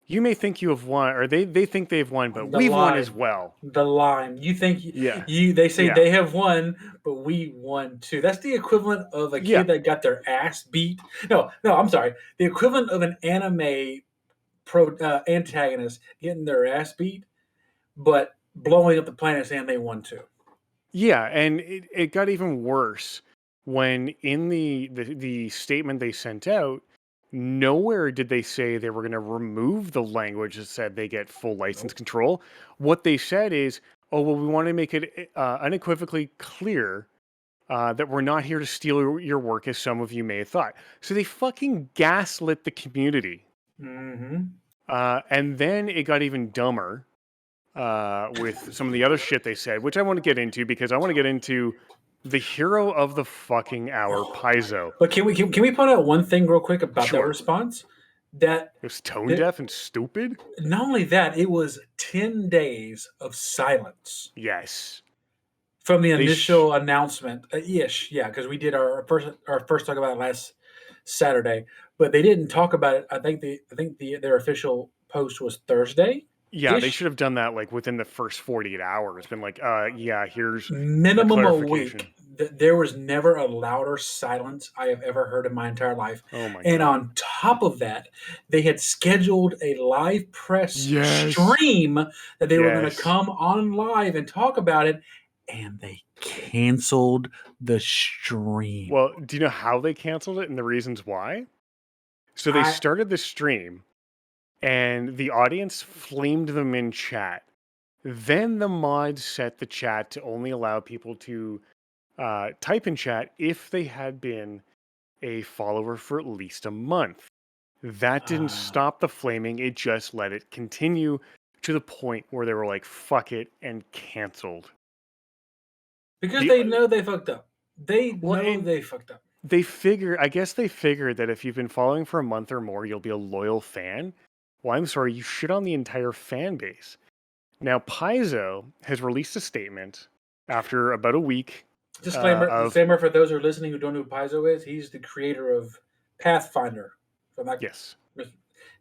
you may think you have won, or they think they've won, but we've won as well. The line. You think they say they have won, but we won too. That's the equivalent of a kid that got their ass beat. No, I'm sorry. The equivalent of an anime antagonist getting their ass beat, but blowing up the planet saying they won too. Yeah, and it got even worse when in the statement they sent out, nowhere did they say they were going to remove the language that said they get full license control. What they said is, oh, well, we want to make it unequivocally clear that we're not here to steal your work as some of you may have thought. So they fucking gaslit the community. Mm-hmm. And then it got even dumber with some of the other shit they said, which I want to get into because I want to get into the hero of the fucking hour, Paizo. But can we point out one thing real quick about that Sure. response? That It was tone deaf and stupid. not only that, it was 10 days of silence Yes. from the initial announcement. Ish, yeah, because we did our first talk about it last Saturday, but they didn't talk about it. I think their official post was Thursday. Yeah, they should have done that like within the first 48 hours. Been like, yeah, here's minimum a clarification. week. There was never a louder silence I have ever heard in my entire life. Oh my and God. On top of that, they had scheduled a live press Yes. stream that they were going Yes. to come on live and talk about it, and they canceled the stream. Well, do you know how they canceled it and the reasons why? So they started the stream and the audience flamed them in chat. Then the mods set the chat to only allow people to type in chat if they had been a follower for at least a month. That didn't stop the flaming, it just let it continue to the point where they were like, fuck it, and canceled. Because they know they fucked up. They fucked up. I guess they figured that if you've been following for a month or more, you'll be a loyal fan. Well, I'm sorry, you shit on the entire fan base. Now, Paizo has released a statement after about a week. Disclaimer for those who are listening who don't know who Paizo is. He's the creator of Pathfinder. Yes.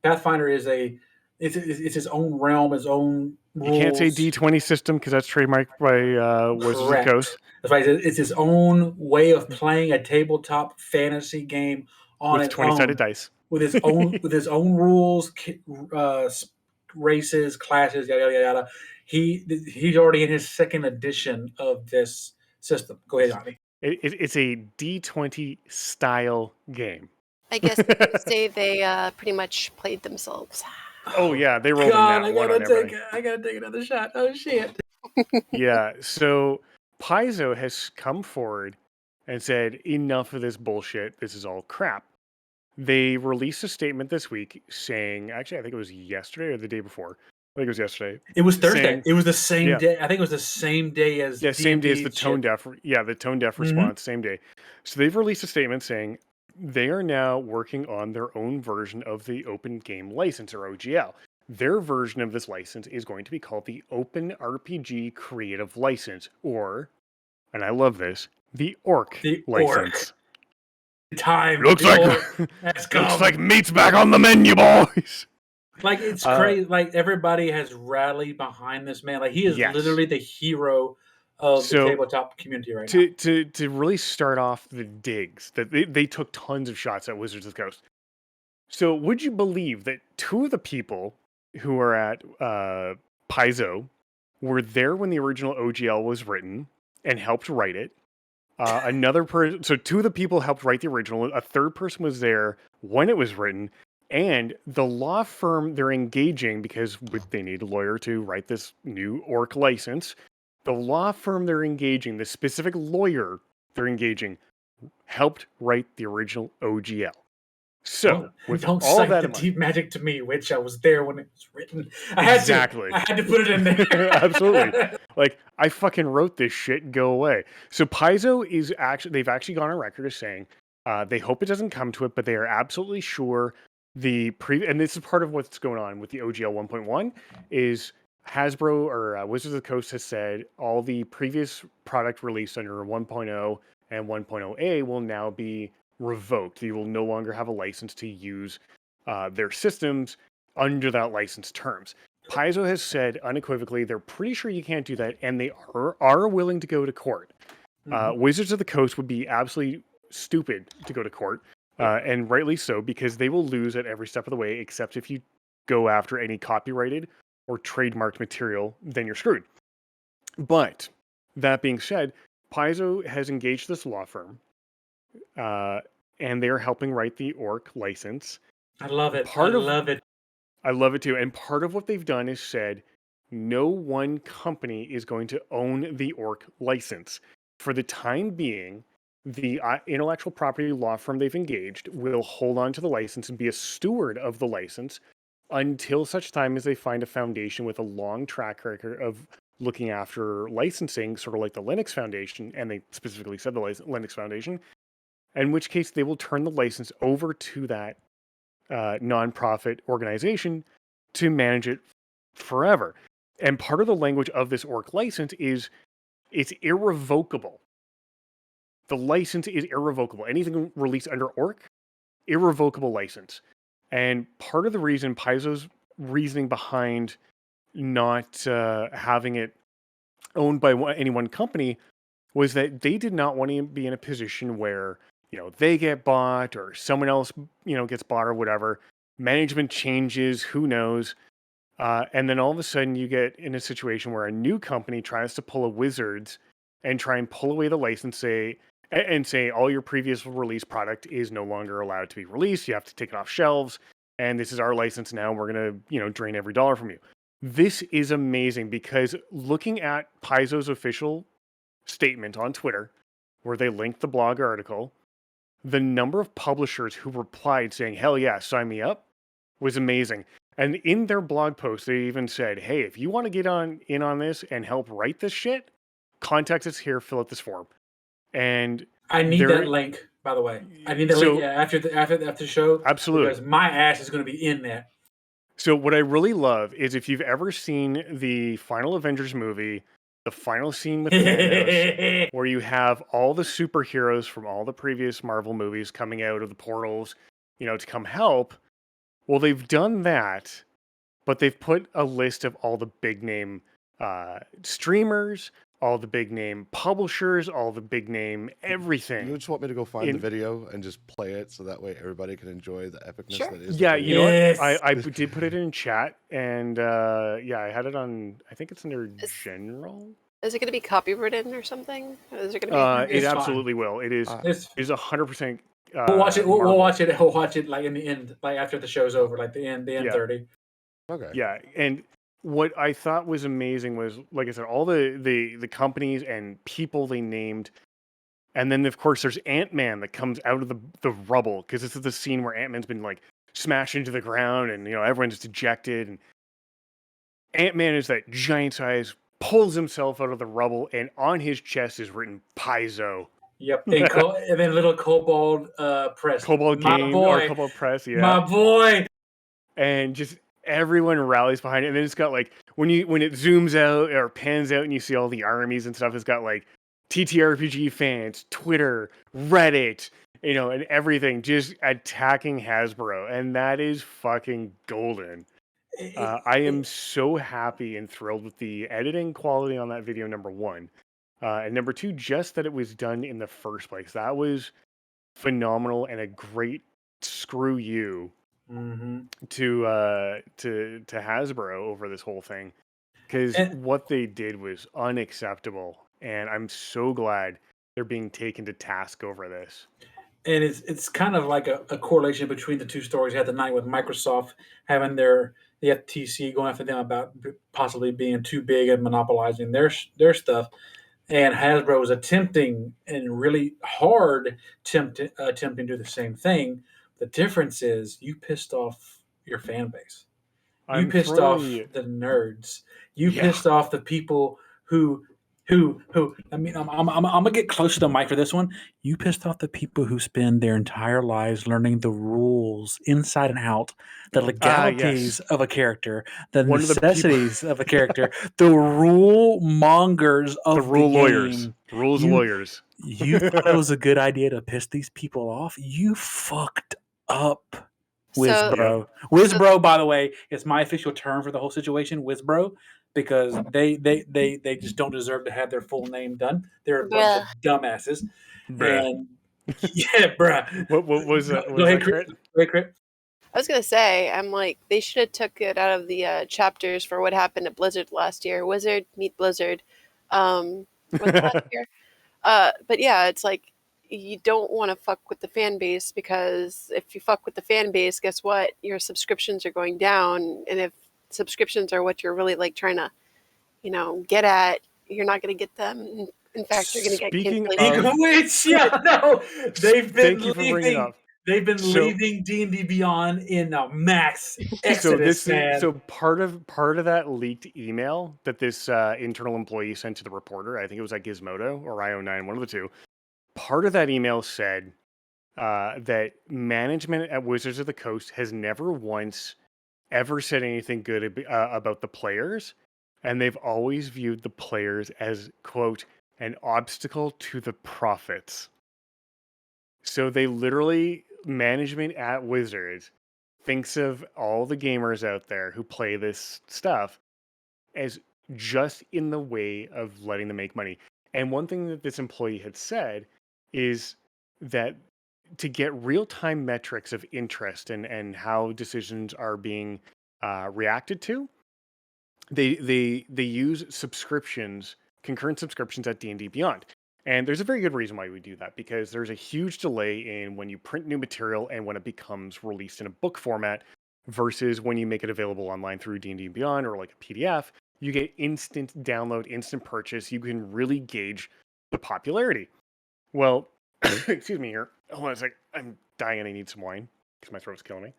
Pathfinder is it's his own realm, his own rules. You can't say D20 system because that's trademarked by Wizards of the Coast. That's right. It's his own way of playing a tabletop fantasy game on with 20-sided dice. With his own rules, races, classes, yada yada yada. He's already in his second edition of this system. Go ahead, Ani. It's a D20 style game. I guess you could say they pretty much played themselves. Oh yeah, they rolled God, I gotta take another shot. Oh shit. Yeah, so Paizo has come forward and said, enough of this bullshit. This is all crap. They released a statement this week saying, actually, I think it was yesterday or the day before. I think it was yesterday. It was Thursday. It was the same day. I think it was the same day as same day as the tone deaf. Yeah, the tone deaf response, same day. So they've released a statement saying they are now working on their own version of the Open Game License, or OGL. Their version of this license is going to be called the Open RPG Creative License, or, and I love this, the ORC license. Looks like meat's back on the menu, boys. Like, it's crazy. Like, everybody has rallied behind this man. Like, he is literally the hero of the tabletop community right now. To really start off the digs, that they took tons of shots at Wizards of the Coast. So would you believe that two of the people who are at Paizo were there when the original OGL was written and helped write it? Another person, so two of the people helped write the original. A third person was there when it was written, and the law firm they're engaging, because they need a lawyer to write this new ORC license. The law firm they're engaging, the specific lawyer they're engaging, helped write the original OGL. So, don't cite the deep magic to me, which I was there when it was written. I had to put it in there. Absolutely. Like, I fucking wrote this shit, go away. So Paizo they've actually gone on record as saying they hope it doesn't come to it, but they are absolutely sure and this is part of what's going on with the OGL 1.1 is Hasbro or Wizards of the Coast has said all the previous product released under 1.0 and 1.0A will now be revoked. You will no longer have a license to use their systems under that license terms. Paizo has said unequivocally they're pretty sure you can't do that, and they are willing to go to court. Wizards of the Coast would be absolutely stupid to go to court, and rightly so, because they will lose at every step of the way, except if you go after any copyrighted or trademarked material, then you're screwed. But that being said, Paizo has engaged this law firm, and they're helping write the ORC license. I love it. I love it. I love it too. And part of what they've done is said, no one company is going to own the orc license. For the time being, the intellectual property law firm they've engaged will hold on to the license and be a steward of the license until such time as they find a foundation with a long track record of looking after licensing, sort of like the Linux Foundation, and they specifically said the Linux Foundation, in which case they will turn the license over to that nonprofit organization to manage it forever. And part of the language of this orc license is it's irrevocable. The license is irrevocable. Anything released under orc, irrevocable license. And part of the reason, Paizo's reasoning behind not having it owned by any one company was that they did not want to be in a position where, they get bought or someone else, gets bought or whatever. Management changes, who knows? And then all of a sudden you get in a situation where a new company tries to pull a Wizards and try and pull away the license, and say all your previous release product is no longer allowed to be released. You have to take it off shelves, and this is our license now. We're going to, drain every dollar from you. This is amazing because looking at Paizo's official statement on Twitter, where they linked the blog article, the number of publishers who replied saying, hell yeah, sign me up, was amazing. And in their blog post, they even said, hey, if you want to get in on this and help write this shit, contact us here, fill out this form. And I need that link, by the way. I need that link after the show. Absolutely. Because my ass is going to be in that. So what I really love is if you've ever seen the final Avengers movie, the final scene with Thanos, where you have all the superheroes from all the previous Marvel movies coming out of the portals, to come help. Well, they've done that, but they've put a list of all the big name streamers, all the big name publishers, all the big name everything. You just want me to go find the video and just play it so that way everybody can enjoy the epicness that is. Yeah, you know what? I did put it in chat, and I had it on, I think it's under general. Is it going to be copywritten or something? Is it going to be? It absolutely will. It is 100%. We'll watch it. We'll watch it. We'll watch it like in the end, like after the show's over, like the end 30. Okay. Yeah, and what I thought was amazing was, like I said, all the companies and people they named, and then of course there's Ant-Man that comes out of the rubble, because this is the scene where Ant-Man's been like smashed into the ground, and everyone's dejected, and Ant-Man is that giant size, pulls himself out of the rubble, and on his chest is written Paizo. Yep, and then little Kobold Press. Kobold Game or Kobold Press, yeah. My boy. And just everyone rallies behind it, and then it's got like when it zooms out or pans out and you see all the armies and stuff, it's got like TTRPG fans, Twitter, Reddit, and everything just attacking Hasbro, and that is fucking golden. I am so happy and thrilled with the editing quality on that video, number one. And number two, just that it was done in the first place. That was phenomenal and a great screw you to Hasbro over this whole thing, because what they did was unacceptable, and I'm so glad they're being taken to task over this. And it's kind of like a correlation between the two stories. You had the night with Microsoft having the FTC going after them about possibly being too big and monopolizing their stuff. And Hasbro was attempting and really hard attempting to do the same thing. The difference is you pissed off your fan base. You pissed off the nerds. You pissed off the people who. I mean, I'm gonna get close to the mic for this one. You pissed off the people who spend their entire lives learning the rules inside and out, the legalities of a character, the necessities of a character, the rule mongers of the rule lawyers. Lawyers. You thought it was a good idea to piss these people off? You fucked up, Wizbro. Wizbro, by the way, is my official term for the whole situation. Wizbro. Because they just don't deserve to have their full name done. They're a bunch of dumbasses. Bruh. And bruh. What was that? Go ahead, Crit. I was gonna say, I'm like, they should have took it out of the chapters for what happened at Blizzard last year. Wizard meet Blizzard. Was it last year? But yeah, it's like you don't want to fuck with the fan base, because if you fuck with the fan base, guess what? Your subscriptions are going down, and if subscriptions are what you're really like trying to get at, you're not going to get them. In fact, you're going to get Speaking cancellations. of- Which, yeah, no, they've been Thank you for bringing it up. They've been So- leaving D&D Beyond in a max exodus, man. So part of that leaked email that this internal employee sent to the reporter, I think it was at Gizmodo or IO9, one of the two. Part of that email said that management at Wizards of the Coast has never once ever said anything good about the players, and they've always viewed the players as, quote, an obstacle to the profits. So they literally, management at Wizards thinks of all the gamers out there who play this stuff as just in the way of letting them make money. And one thing that this employee had said is that to get real-time metrics of interest and how decisions are being reacted to, they use subscriptions, concurrent subscriptions at D&D Beyond. And there's a very good reason why we do that, because there's a huge delay in when you print new material and when it becomes released in a book format versus when you make it available online through D&D Beyond or like a PDF. You get instant download, instant purchase. You can really gauge the popularity. Well, excuse me here. Hold on a sec. I'm dying and I need some wine because my throat's killing me.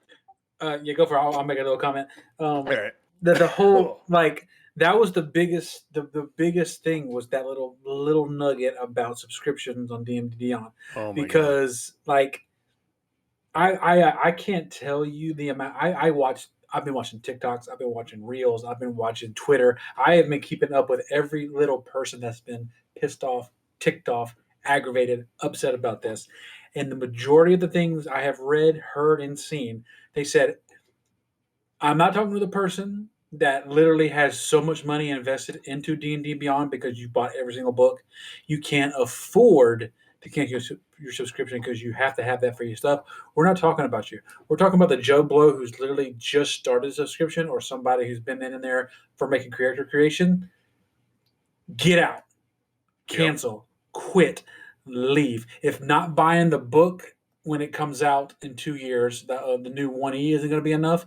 Yeah, go for it. I'll make a little comment. All right. The whole that was the biggest thing was that little nugget about subscriptions on D&D Beyond. Oh my because God. I can't tell you the amount I've been watching TikToks, I've been watching Reels, I've been watching Twitter. I have been keeping up with every little person that's been pissed off, ticked off, aggravated, upset about this. And the majority of the things I have read, heard, and seen, they said, I'm not talking to the person that literally has so much money invested into D&D Beyond because you bought every single book. You can't afford to cancel your subscription because you have to have that for your stuff. We're not talking about you. We're talking about the Joe Blow who's literally just started a subscription, or somebody who's been in there for making character creation. Get out. Cancel. Quit. Leave. If not buying the book when it comes out in 2 years, the new 1E isn't going to be enough.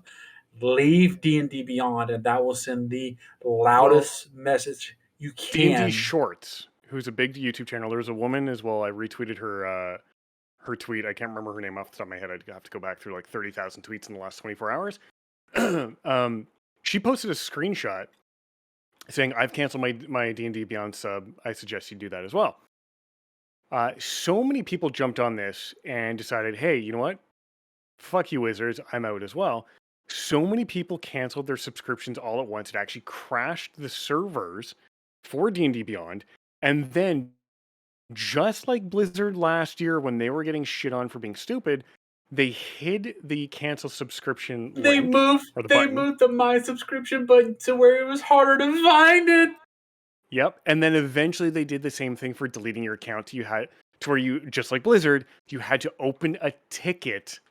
Leave D&D Beyond, and that will send the loudest message you can. D&D Shorts, who's a big YouTube channel. There's a woman as well. I retweeted her tweet. I can't remember her name off the top of my head. I'd have to go back through like 30,000 tweets in the last 24 hours. She posted a screenshot saying, I've canceled my D&D Beyond sub. I suggest you do that as well. So many people jumped on this and decided, hey, you know what? Fuck you, Wizards. I'm out as well. So many people canceled their subscriptions all at once. It actually crashed the servers for D&D Beyond. And then, just like Blizzard last year when they were getting shit on for being stupid, they hid the cancel subscription They link moved the My subscription button to where it was harder to find it. Yep. And then eventually they did the same thing for deleting your account. You had to where you, just like Blizzard, you had to open a ticket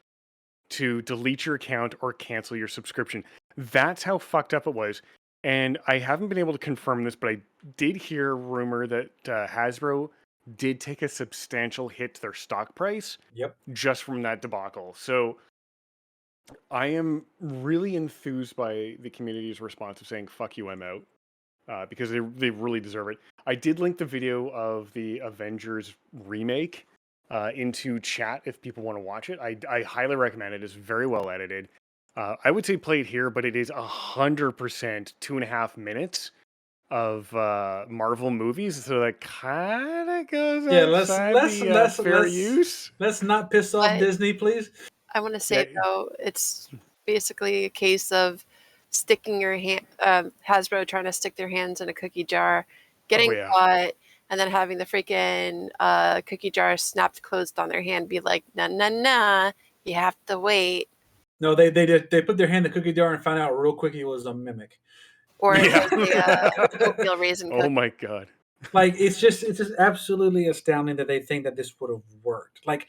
to delete your account or cancel your subscription. That's how fucked up it was. And I haven't been able to confirm this, but I did hear a rumor that Hasbro did take a substantial hit to their stock price. Yep. Just from that debacle. So I am really enthused by the community's response of saying, fuck you, I'm out. Because they really deserve it. I did link the video of the Avengers remake into chat if people want to watch it. I highly recommend it. It's very well edited. I would say play it here, but it is 100% 2.5 minutes of Marvel movies, so that kind of goes outside fair use. Let's not piss off Disney, please. I want to say though, it's basically a case of sticking your hand, Hasbro trying to stick their hands in a cookie jar, getting caught, and then having the freaking cookie jar snapped closed on their hand, be like, nah, you have to wait. No, they put their hand in the cookie jar and found out real quick it was a mimic. Or it was a oatmeal raisin cookie. Oh my god! Like it's just absolutely astounding that they think that this would have worked. Like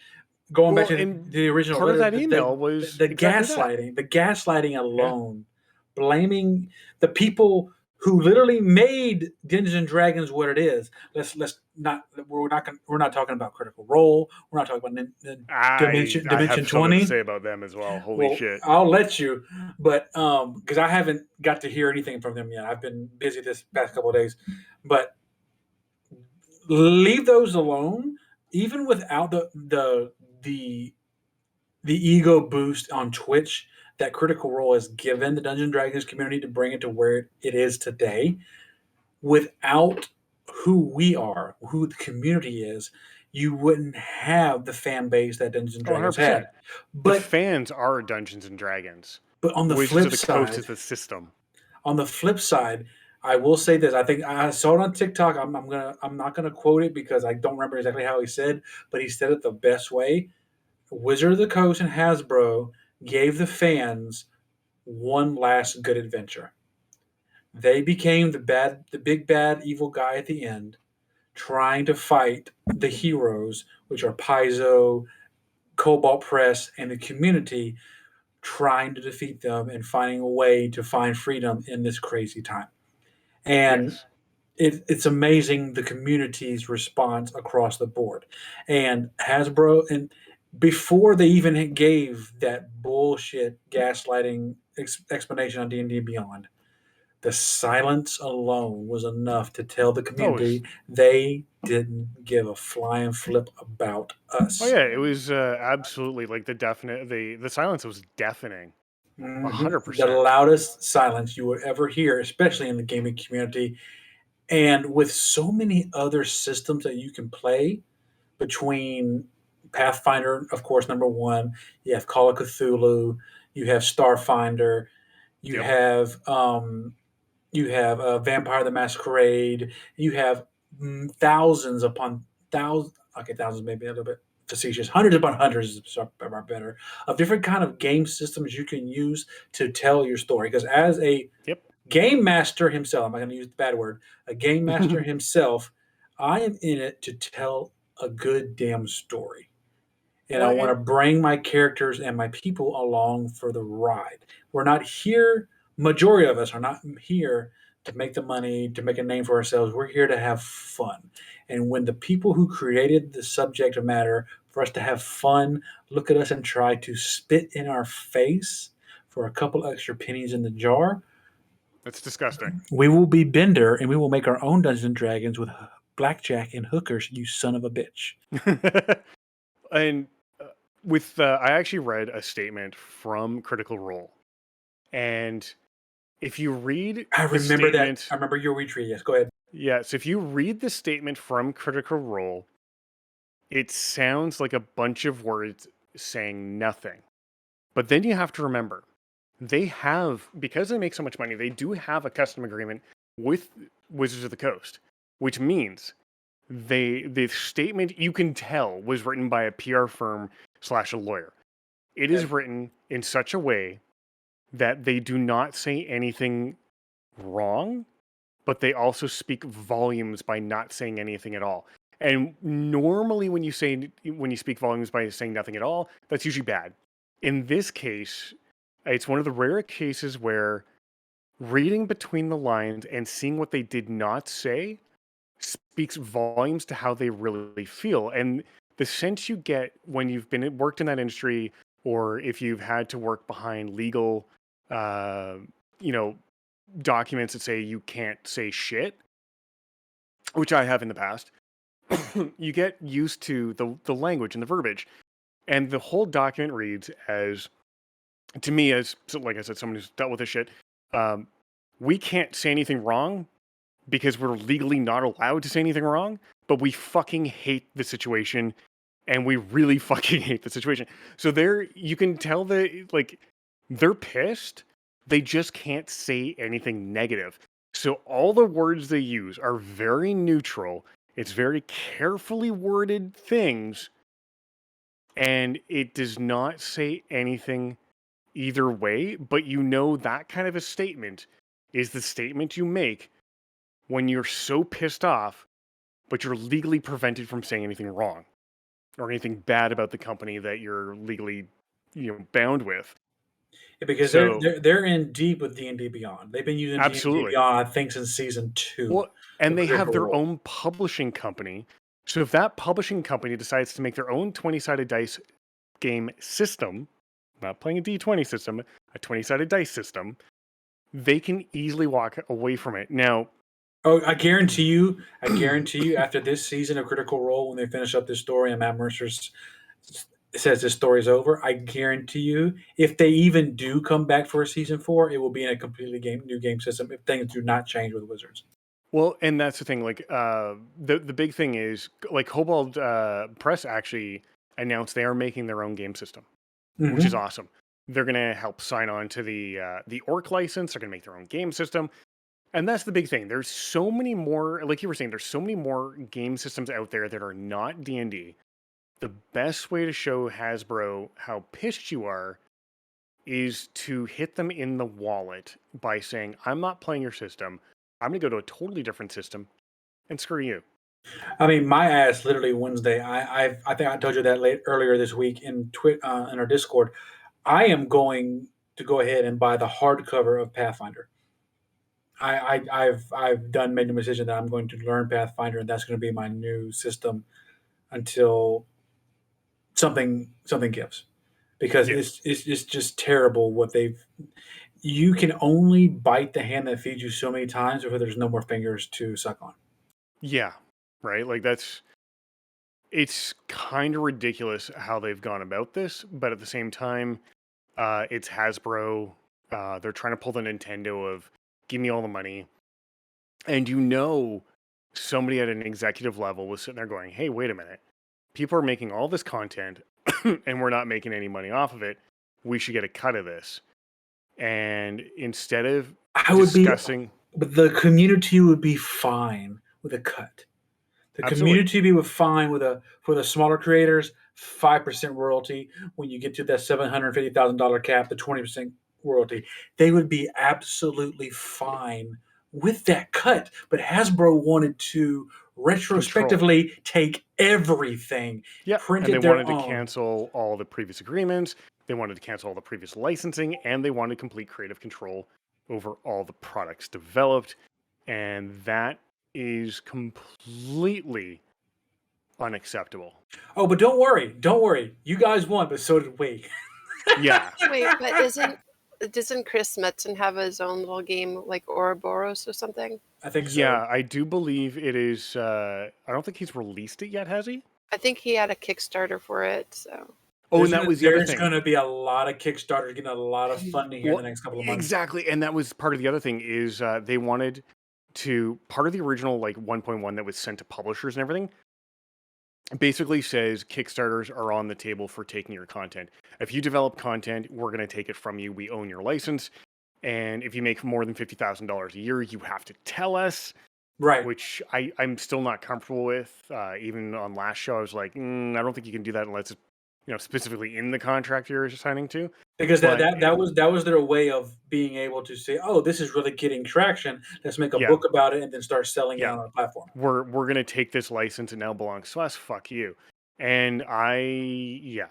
going back to the original part of that email was the gaslighting. The gaslighting alone, blaming the people who literally made Dungeons and Dragons what it is. Let's not we're not talking about Critical Role. We're not talking about I Dimension have something to 20. say about them as well. Holy Well, shit. I'll let you, but because I haven't got to hear anything from them yet. I've been busy this past couple of days, but leave those alone. Even without the the ego boost on Twitch that Critical Role has given the Dungeons and Dragons community to bring it to where it is today, without who we are, who the community is, you wouldn't have the fan base that Dungeons and Oh, Dragons 100%. had. The But fans are Dungeons and Dragons. on the Wizards flip of the Coast side, is the system. I will say this. I think I saw it on TikTok. I'm not gonna quote it because I don't remember exactly how he said, but he said it the best way. Wizard of the Coast and Hasbro gave the fans one last good adventure. They became the big bad evil guy at the end, trying to fight the heroes, which are Paizo, Cobalt Press, and the community, trying to defeat them and finding a way to find freedom in this crazy time. And Yes. it's amazing the community's response across the board. And Hasbro, and before they even gave that bullshit gaslighting explanation on D&D Beyond, the silence alone was enough to tell the Oh, it was, community they didn't give a flying flip about oh us. yeah, it was absolutely like the silence was deafening. The 100%. loudest silence you would ever hear, especially in the gaming community. And with so many other systems that you can play between Pathfinder, of course, number one, you have Call of Cthulhu, you have Starfinder, you Yep. have Vampire the Masquerade, you have thousands upon thousands, okay, thousands maybe a little bit facetious, hundreds upon hundreds are better, of different kind of game systems you can use to tell your story. Because as a Yep. game master himself, I'm not going to use the bad word, a game master himself, I am in it to tell a good damn story. And I Well, want to and bring my characters and my people along for the ride. We're not here, majority of us are not here to make the money, to make a name for ourselves. We're here to have fun. And when the people who created the subject matter for us to have fun look at us and try to spit in our face for a couple extra pennies in the jar, that's disgusting. we will be Bender and we will make our own Dungeons and Dragons with blackjack and hookers, you son of a bitch. And with I actually read a statement from Critical Role, and if you read I the remember that. statement, I remember your retreat. Yes, go ahead. yes, if you read the statement from Critical Role, it sounds like a bunch of words saying nothing. But then you have to remember, they have, because they make so much money, they do have a custom agreement with Wizards of the Coast, which means the statement, you can tell, was written by a PR firm / a lawyer. It is Okay. written in such a way that they do not say anything wrong, but they also speak volumes by not saying anything at all. And normally when you speak volumes by saying nothing at all, that's usually bad. In this case, it's one of the rare cases where reading between the lines and seeing what they did not say speaks volumes to how they really feel. And the sense you get when you've worked in that industry, or if you've had to work behind legal, uh, you know, documents that say you can't say shit, which I have in the past, you get used to the language and the verbiage. And the whole document reads as, to me, as, so like I said, someone who's dealt with this shit, we can't say anything wrong because we're legally not allowed to say anything wrong, but we fucking hate the situation, and we really fucking hate the situation. So you can tell that, like, they're pissed. They just can't say anything negative. So all the words they use are very neutral. It's very carefully worded things, and it does not say anything either way, but you know that kind of a statement is the statement you make when you're so pissed off, but you're legally prevented from saying anything wrong or anything bad about the company that you're legally, bound with. because So they're in deep with D&D Beyond. They've been using D&D absolutely. Beyond, I think, since season 2. Well, and of they have Critical their Role. own publishing company. So if that publishing company decides to make their own 20-sided dice game system, not playing a D20 system, a 20-sided dice system, they can easily walk away from it. Now, Oh, I guarantee you, after this season of Critical Role, when they finish up this story and Matt Mercer says this story's over, I guarantee you, if they even do come back for a season 4, it will be in a completely new game system if things do not change with Wizards. well, and that's the thing. Like, the big thing is, like, Kobold Press actually announced they are making their own game system, which is awesome. They're gonna help sign on to the Orc license. They're gonna make their own game system, and that's the big thing. There's so many more, like you were saying, there's so many more game systems out there that are not D&D. The best way to show Hasbro how pissed you are is to hit them in the wallet by saying, I'm not playing your system. I'm going to go to a totally different system and screw you. I mean, my ass literally Wednesday. I think I told you that earlier this week in in our Discord. I am going to go ahead and buy the hardcover of Pathfinder. I've made the decision that I'm going to learn Pathfinder, and that's going to be my new system until something gives, because it's just terrible what they've. You can only bite the hand that feeds you so many times before there's no more fingers to suck on. Yeah, right. Like it's kind of ridiculous how they've gone about this, but at the same time, it's Hasbro. They're trying to pull the Nintendo of give me all the money, and somebody at an executive level was sitting there going, "Hey, wait a minute! People are making all this content, and we're not making any money off of it. We should get a cut of this." And instead of discussing, but the community would be fine with a cut. The community would be fine for the smaller creators, 5% royalty. When you get to that $750,000 cap, the 20% royalty, they would be absolutely fine with that cut. But Hasbro wanted to retrospectively take everything, and they wanted to cancel all the previous agreements. They wanted to cancel all the previous licensing, and they wanted complete creative control over all the products developed. And that is completely unacceptable. Oh, but don't worry. You guys won, but so did we. Yeah. Wait, but doesn't Chris Metzen have his own little game like Ouroboros or something? I think so. Yeah, I do believe it is. I don't think he's released it yet, has he? I think he had a Kickstarter for it. So. Oh, and that was the other thing. There's going to be a lot of Kickstarters getting a lot of funding here in the next couple of months. Exactly, and that was part of the other thing is they wanted to, part of the original like 1.1 that was sent to publishers and everything basically says Kickstarters are on the table for taking your content. If you develop content, we're going to take it from you. We own your license. And if you make more than $50,000 a year, you have to tell us. Right. Which I'm still not comfortable with. Even on last show, I was like, I don't think you can do that unless it's specifically in the contract you're signing to. Because that was their way of being able to say, oh, this is really getting traction. Let's make a book about it and then start selling it on our platform. We're gonna take this license and now belongs to us. Fuck you. And I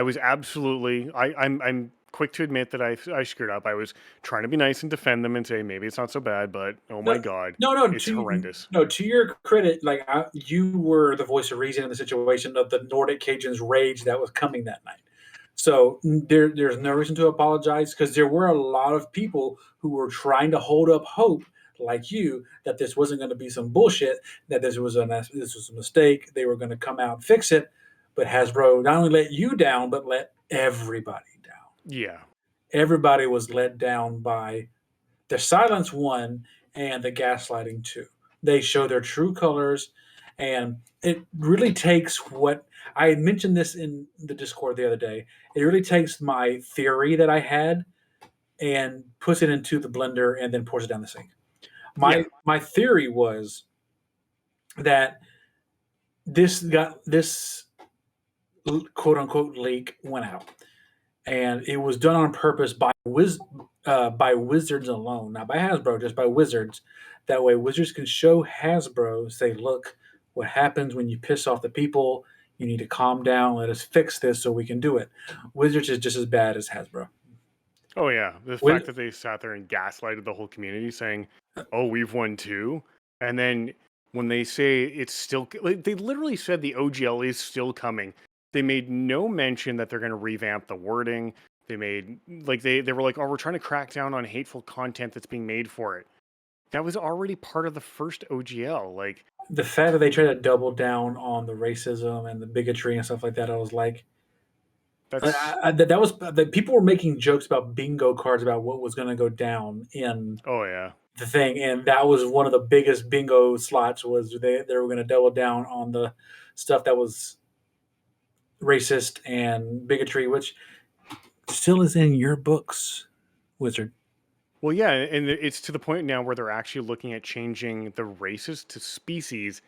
was absolutely I'm quick to admit that I screwed up. I was trying to be nice and defend them and say maybe it's not so bad, but my god, it's horrendous. No, to your credit, like you were the voice of reason in the situation of the Nordic Cajuns' rage that was coming that night. So there's no reason to apologize, because there were a lot of people who were trying to hold up hope, like you, that this wasn't going to be some bullshit, that this was a mistake. They were going to come out and fix it. But Hasbro not only let you down, but let everybody down. Yeah. Everybody was let down by the Silence 1 and the Gaslighting 2. They show their true colors, and it really takes what I had mentioned this in the Discord the other day. It really takes my theory that I had and puts it into the blender and then pours it down the sink. My theory was that this quote unquote leak went out, and it was done on purpose by Wizards alone, not by Hasbro, just by Wizards. That way, Wizards can show Hasbro, say, look, what happens when you piss off the people. You need to calm down. Let us fix this so we can do it. Wizards is just as bad as Hasbro. Oh yeah, the When- fact that they sat there and gaslighted the whole community, saying, "Oh, we've won too," and then when they say it's still, like, they literally said the OGL is still coming. They made no mention that they're going to revamp the wording. They made they were like, "Oh, we're trying to crack down on hateful content that's being made for it." That was already part of the first OGL. Like, The fact that they tried to double down on the racism and the bigotry and stuff like that, I was like, that's that was that people were making jokes about bingo cards about what was going to go down in oh yeah. the thing, and that was one of the biggest bingo slots. Was they were going to double down on the stuff that was racist and bigotry, which still is in your books, Wizard. Well, yeah, and it's to the point now where they're actually looking at changing the races to species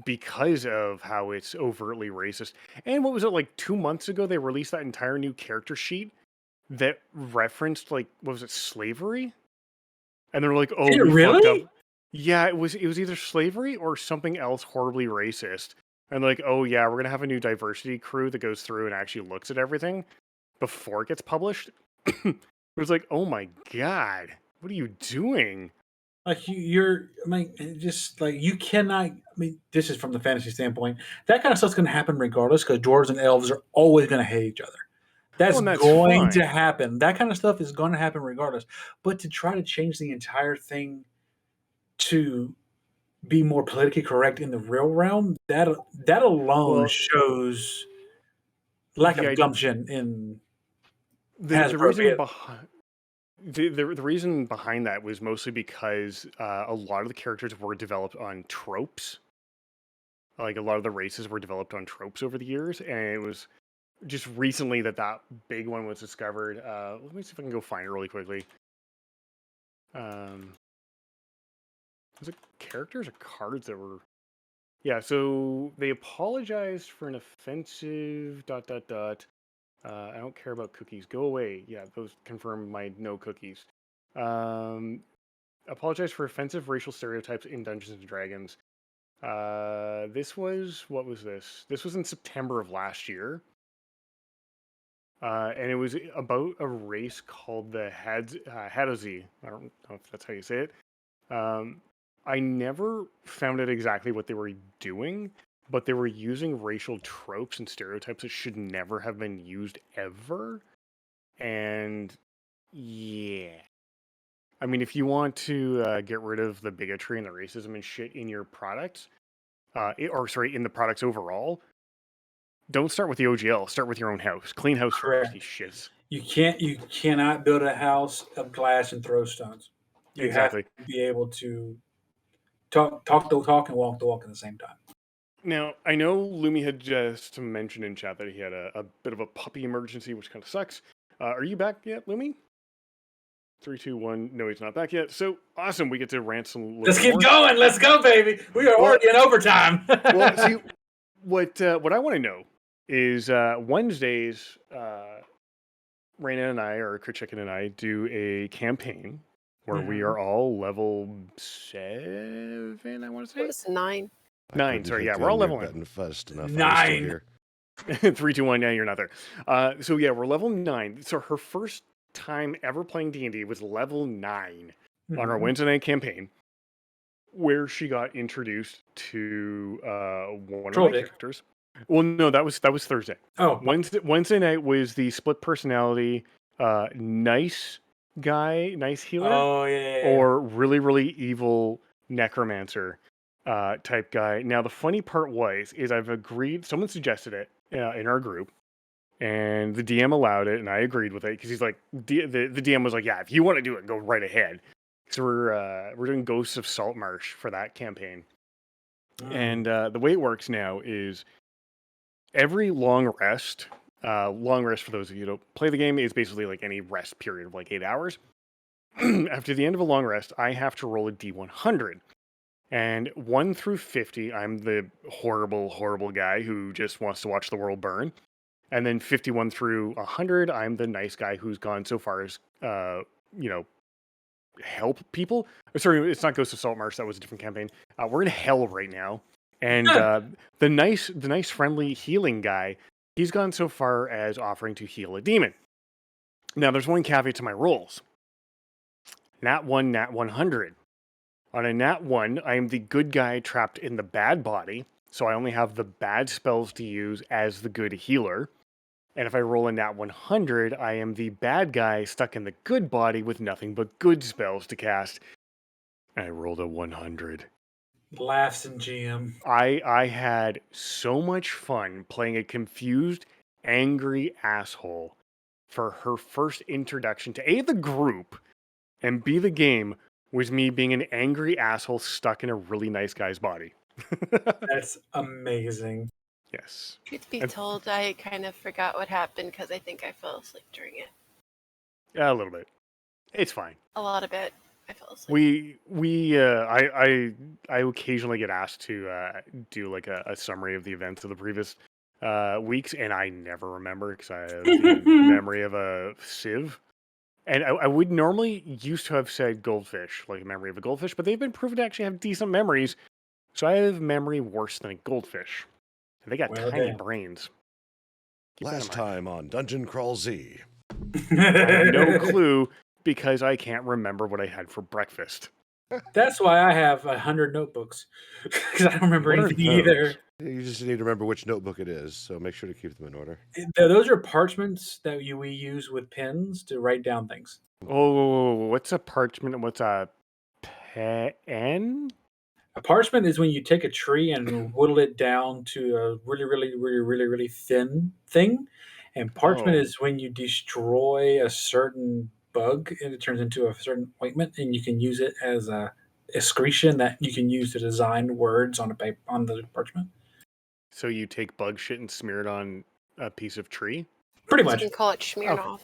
because of how it's overtly racist. And what was it, like 2 months ago, they released that entire new character sheet that referenced, like, what was it, slavery? And they're like, oh, Did it we fucked really? up. Yeah, it was either slavery or something else horribly racist. And like, oh yeah, we're gonna have a new diversity crew that goes through and actually looks at everything before it gets published. It was like, oh my god, what are you doing? Like you're, I mean, just like you cannot. I mean, this is from the fantasy standpoint. That kind of stuff's going to happen regardless, because dwarves and elves are always going to hate each other. That's, and that's going fine. to happen. That kind of stuff is going to happen regardless. But to try to change the entire thing to be more politically correct in the real realm, that alone Well, shows lack the of idea- gumption in the Hasbro. reason behind the reason behind that was mostly because a lot of the characters were developed on tropes. Like, a lot of the races were developed on tropes over the years, and it was just recently that big one was discovered. Let me see if I can go find it really quickly. Was it characters or cards that were? Yeah, so they apologized for an offensive ... I don't care about cookies. Go away. Yeah, those confirm my no cookies. Apologize for offensive racial stereotypes in Dungeons and Dragons. This was, what was this? This was in September of last year. And it was about a race called the Hadozi. I don't know if that's how you say it. I never found out exactly what they were doing, but they were using racial tropes and stereotypes that should never have been used ever. And yeah. I mean, if you want to get rid of the bigotry and the racism and shit in your products, in the products overall, don't start with the OGL. Start with your own house. Clean house Correct. first, these shits. You cannot build a house of glass and throw stones. You Exactly. have to be able to talk the talk and walk the walk at the same time. Now, I know Lumi had just mentioned in chat that he had a bit of a puppy emergency, which kind of sucks. Are you back yet, Lumi? 3, 2, 1. No, he's not back yet. So awesome. We get to rant some. Let's keep going. Let's go, baby. We are already in overtime. Well, see, what I want to know is Wednesdays, Raina and I, or CritChicken and I, do a campaign where we are all level 7, I want to say? It was 9. 9, sorry, yeah, we're all level 9. Fast enough. 9. 3, 2, 1, yeah, you're not there. So yeah, we're level 9. So her first time ever playing D&D was level 9 on our Wednesday night campaign, where she got introduced to one of my characters. Well, no, that was Thursday. Oh, Wednesday night was the split personality, nice guy, nice healer, or really, really evil necromancer type guy. Now, the funny part is I've agreed. Someone suggested it in our group, and the DM allowed it, and I agreed with it because he's like, the DM was like, yeah, if you want to do it, go right ahead. So we're doing Ghosts of Saltmarsh for that campaign, and the way it works now is every long rest for those of you who don't play the game is basically like any rest period of like 8 hours. After the end of a long rest, I have to roll a D100. And 1 through 50, I'm the horrible, horrible guy who just wants to watch the world burn. And then 51 through 100, I'm the nice guy who's gone so far as, help people. Sorry, it's not Ghost of Saltmarsh. That was a different campaign. We're in hell right now. And the nice, friendly healing guy, he's gone so far as offering to heal a demon. Now, there's one caveat to my rolls. Nat 1, Nat 100. On a Nat 1, I am the good guy trapped in the bad body, so I only have the bad spells to use as the good healer. And if I roll a Nat 100, I am the bad guy stuck in the good body with nothing but good spells to cast. And I rolled a 100. Laughs in GM. I had so much fun playing a confused, angry asshole for her first introduction to A, the group, and B, the game, was me being an angry asshole stuck in a really nice guy's body. That's amazing. Yes. Truth be And- told, I kind of forgot what happened because I think I fell asleep during it. Yeah, a little bit. It's fine. A lot of it. I fell asleep. I occasionally get asked to do like a summary of the events of the previous weeks, and I never remember because I have the memory of a sieve. And I would normally used to have said goldfish, like a memory of a goldfish, but they've been proven to actually have decent memories. So I have memory worse than a goldfish. And they got Well, tiny damn. brains. Keep that in Last mind. time on Dungeon Crawl Z. I have no clue because I can't remember what I had for breakfast. That's why I have 100 notebooks because I don't remember What are anything those? either. You just need to remember which notebook it is, so make sure to keep them in order. Those are parchments that we use with pens to write down things. Oh, what's a parchment and what's a pen? A parchment is when you take a tree and whittle it down to a really thin thing. And parchment Oh. is when you destroy a certain bug and it turns into a certain ointment, and you can use it as a excretion that you can use to design words on the parchment. So you take bug shit and smear it on a piece of tree? Pretty You much. can call it Smirnoff.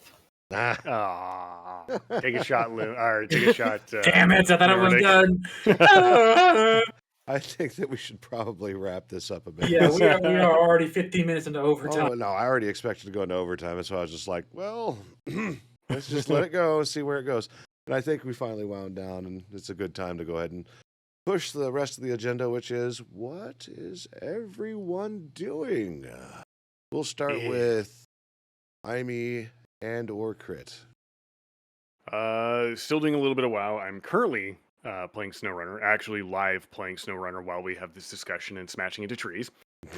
Ah, Ah, take a shot, Lou. Or take a shot. Damn it! I thought it was Nordic. done. I think that we should probably wrap this up a bit. Yeah, we are already 15 minutes into overtime. Oh, no, I already expected to go into overtime, and so I was just like, well, let's just let it go, see where it goes. And I think we finally wound down, and it's a good time to go ahead and push the rest of the agenda, which is, what is everyone doing? We'll start Yeah. with Imee and or Crit. Still doing a little bit of WoW. I'm currently playing SnowRunner, actually live playing SnowRunner while we have this discussion and smashing into trees.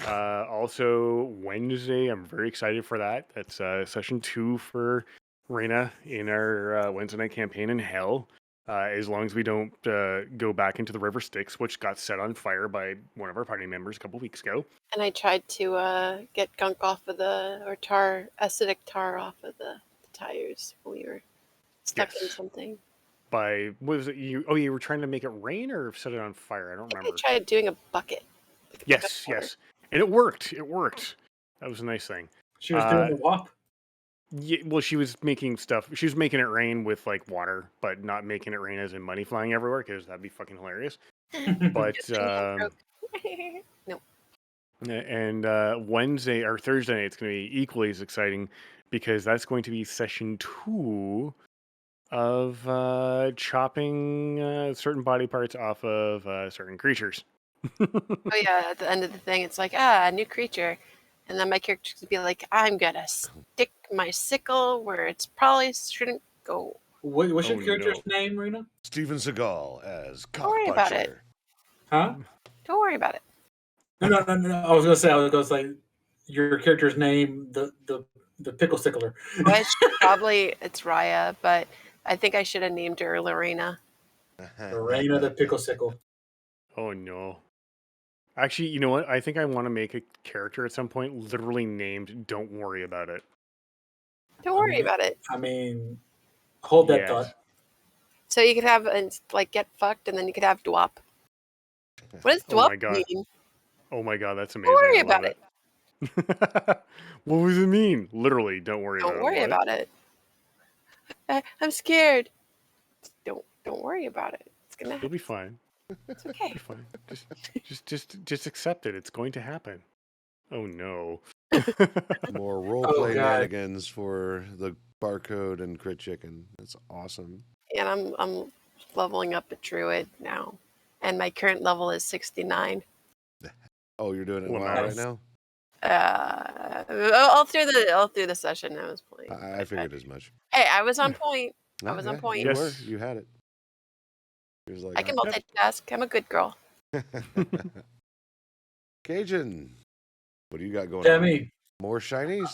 Also, Wednesday, I'm very excited for that. That's session 2 for Reyna in our Wednesday night campaign in Hell. As long as we don't go back into the River Styx, which got set on fire by one of our party members a couple weeks ago. And I tried to get gunk off of acidic tar off of the tires when we were stuck in Yes. something. What was it? You were trying to make it rain or set it on fire? I don't I remember. tried doing a bucket. Like a bucket Yes, of water. yes. And it worked. It worked. That was a nice thing. She was doing the WAP. Yeah, well, she was making stuff. She was making it rain with like water, but not making it rain as in money flying everywhere because that'd be fucking hilarious. But Just kidding, I broke. No. and Wednesday or Thursday night, it's going to be equally as exciting because that's going to be session 2 of chopping certain body parts off of certain creatures. Oh yeah, at the end of the thing, it's like, a new creature. And then my character could be like, I'm gonna stick my sickle where it's probably shouldn't go. What's your Oh, character's no. name, Rena? Steven Seagal as Don't worry about it. Cockpuncher. Huh? Don't worry about it. No. I was gonna say, your character's name, the pickle stickler. Well, it's Raya, but I think I should have named her Lorena. Rena the pickle sickle. Oh no. Actually, you know what? I think I want to make a character at some point literally named Don't Worry About It. Don't worry about it. I mean, hold that Yes. thought. So you could have like get fucked, and then you could have Dwop. What does Oh my Dwop God. mean? Oh my God, that's amazing. Don't worry I love about it. What does it mean? Literally, don't worry about it. Don't worry What? about it. I'm scared. Don't worry about it. It's gonna You'll happen. be fine. It's okay. You'll be fine. Just accept it. It's going to happen. Oh no. More roleplay God. shenanigans for the barcode and CritChicken. That's awesome. And I'm leveling up a druid now, and my current level is 69. Oh, you're doing it Well, WoW nice. right now? All through the session I was playing. I figured as much. Hey, I was on point. I No, was on point. You Yes. were. You had it. He was like, I can multitask. I'm a good girl. Cajun, what do you got going Yeah, on? me. More shinies?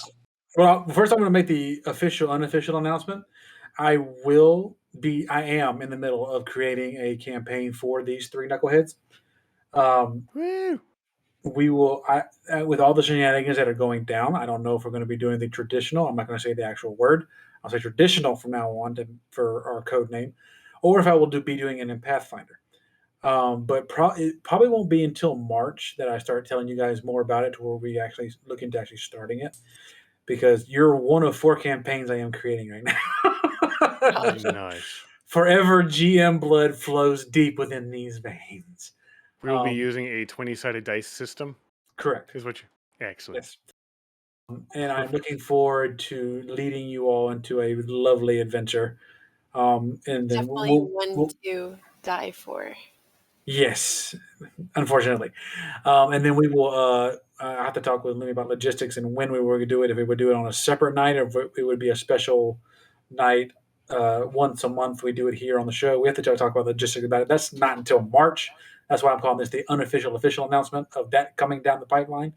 Well, first I'm going to make the unofficial announcement. I am in the middle of creating a campaign for these 3 knuckleheads. Woo. We will, with all the shenanigans that are going down, I don't know if we're going to be doing the traditional. I'm not going to say the actual word. I'll say traditional from now on for our code name, or if I will be doing it in Pathfinder. But it probably won't be until March that I start telling you guys more about it, to where we actually look into actually starting it, because you're one of 4 campaigns I am creating right now. Nice. Forever GM blood flows deep within these veins. We will be using a 20-sided dice system. Correct. Is what you... Excellent. Yes. And I'm looking forward to leading you all into a lovely adventure. And then Definitely one to die for. Yes, unfortunately. And then we will I have to talk with Lumi about logistics and when we were going to do it. If we would do it on a separate night, or if it would be a special night once a month. We do it here on the show. We have to talk about logistics about it. That's not until March. That's why I'm calling this the unofficial official announcement of that coming down the pipeline.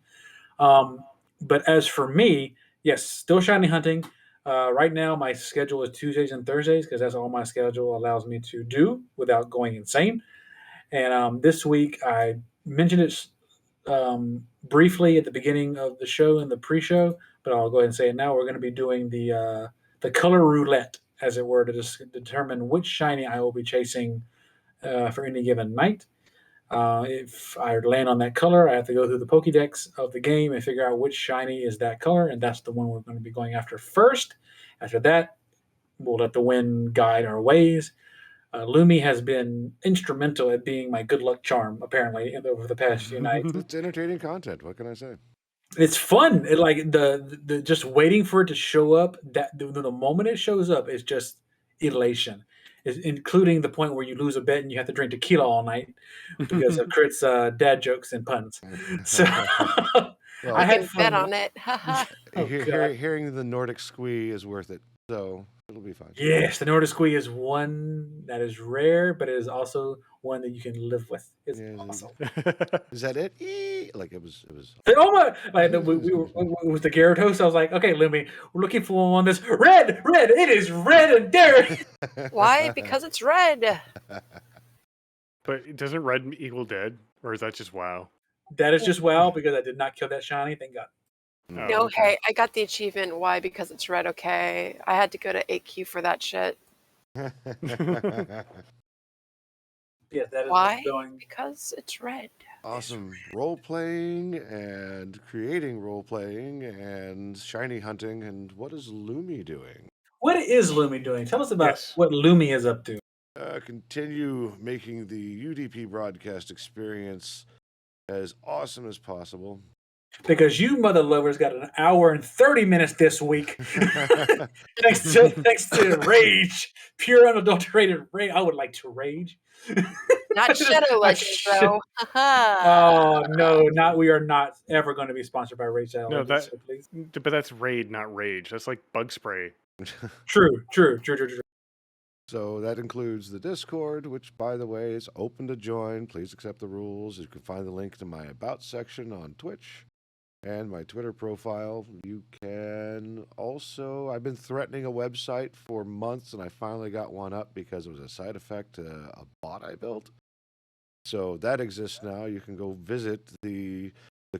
But as for me, yes, still shiny hunting. Right now, my schedule is Tuesdays and Thursdays, because that's all my schedule allows me to do without going insane. And this week, I mentioned it briefly at the beginning of the show in the pre-show, but I'll go ahead and say it now. We're going to be doing the color roulette, as it were, to determine which shiny I will be chasing for any given night. If I land on that color, I have to go through the Pokédex of the game and figure out which shiny is that color, and that's the one we're going to be going after first. After that, we'll let the wind guide our ways. Lumi has been instrumental at being my good luck charm, apparently, over the past few nights. It's entertaining content. What can I say? It's fun. It, like the just waiting for it to show up. That the moment it shows up is just elation. Is including the point where you lose a bet and you have to drink tequila all night because of Crit's dad jokes and puns. So Well, I I had can fun. bet on it. Oh, God. hearing the Nordic squee is worth it, so it'll be fine. Yes, the Nordic Squee is one that is rare, but it is also one that you can live with. It's Yeah, awesome. Is that it? Like it was. Oh my! Like we were, it was the Gyarados. I was like, okay, Lumi, we're looking for one that's red. It is red and dairy. Why? Because it's red. But doesn't red equal dead? Or is that just WoW? That is just wow, because I did not kill that shiny. Thank God. Oh, No, okay. hey, I got the achievement. Why? Because it's red. Okay, I had to go to AQ for that shit. Yes, that is Why? what's going. Because it's red. Awesome role playing and creating role playing and shiny hunting. And what is Lumi doing? What is Lumi doing? Tell us about Yes. what Lumi is up to. Continue making the UDP broadcast experience as awesome as possible. Because you mother lovers got an hour and 30 minutes this week. thanks to Rage. Pure unadulterated rage. I would like to rage. Not Shadow Legends, though. Oh no, we are not ever going to be sponsored by Rage Shadow No, Legends, so please. But that's raid, not rage. That's like bug spray. True. So that includes the Discord, which, by the way, is open to join. Please accept the rules. You can find the link to my About section on Twitch and my Twitter profile. You can also... I've been threatening a website for months, and I finally got one up because it was a side effect to a bot I built. So that exists now. You can go visit the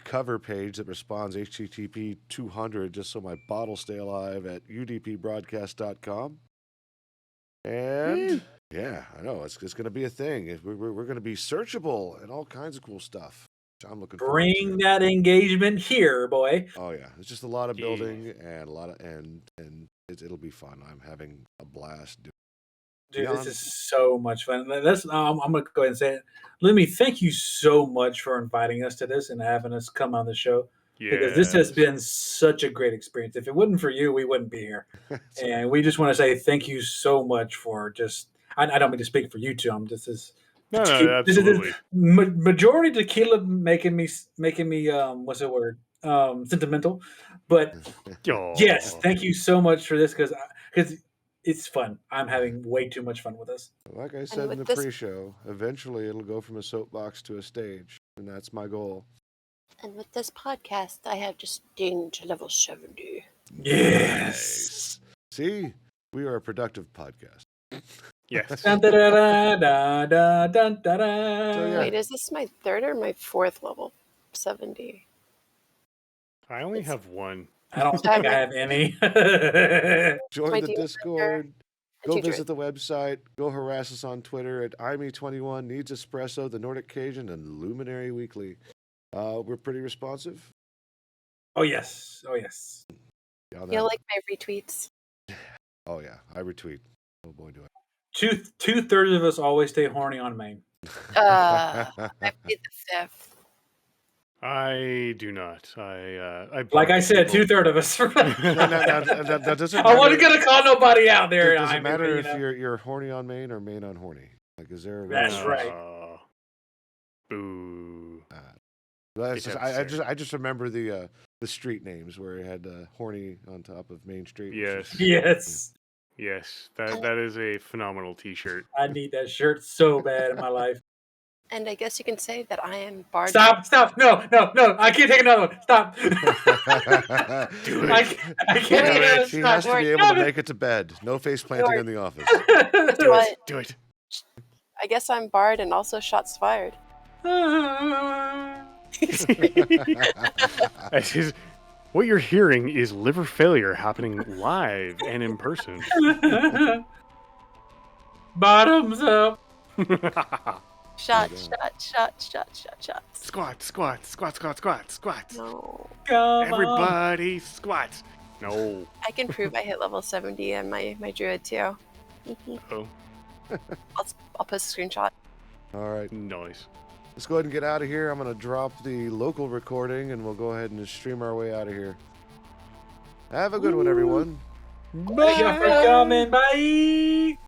cover page that responds HTTP 200 just so my bot will stay alive at udpbroadcast.com. And yeah, I know it's going to be a thing. We're going to be searchable and all kinds of cool stuff. I'm looking forward Bring to. that engagement here, boy. Oh yeah, it's just a lot of building and a lot of and it'll be fun. I'm having a blast. Dude, this is so much fun. I'm going to go ahead and say it. Lumi, thank you so much for inviting us to this and having us come on the show. Because this has been such a great experience. If it wasn't for you, we wouldn't be here. And we just want to say thank you so much for just... I don't mean to speak for you two. I'm just as... No, absolutely. Majority tequila making me what's the word? Sentimental. But yes, thank you so much for this, because it's fun. I'm having way too much fun with this. Like I said in the with this- pre-show, eventually it'll go from a soapbox to a stage, and that's my goal. And with this podcast, I have just dinged to level 70. Yes. See, we are a productive podcast. Yes. Dun, da, da, da, da, da, dun, da, da. So, yeah. Wait, is this my third or my fourth level? 70. I only have one. I don't think I have any. Join My the demon Discord. The Go teacher- visit the website. Go harass us on Twitter at IME21, Needs Espresso, The Nordic Cajun, and Luminary Weekly. We're pretty responsive. Oh yes. Oh yes. On You that- like my retweets? Oh yeah, I retweet. Oh boy, do Two-thirds of us always stay horny on main. I played the fifth. I do not. I Like I block said, people. 2/3 of us. that doesn't I wasn't matter. gonna call nobody out there. It doesn't matter if you know. you're horny on main or main on horny. Like, is there? That's right. Boo. That's Good just, episode. I just remember the street names where it had horny on top of Main Street. Yes. Yes, Yes. That is a phenomenal T-shirt. I need that shirt so bad in my life. And I guess you can say that I am Bard. Stop! No! I can't take another one. Stop! Do it. I can't Do take it. another He one. has to Stop. be able to make it to bed. No face planting in the office. Do What? it. Do it. I guess I'm Bard and also shots fired. This is- what you're hearing is liver failure happening live and in person. Bottoms up. Shot. Squat. No. Come on. Everybody squat. No. I can prove I hit level 70 and my druid too. Oh, I'll post a screenshot. All right, nice. let's go ahead and get out of here. I'm going to drop the local recording, and we'll go ahead and just stream our way out of here. Have a good one, everyone. Thank you for coming. Bye.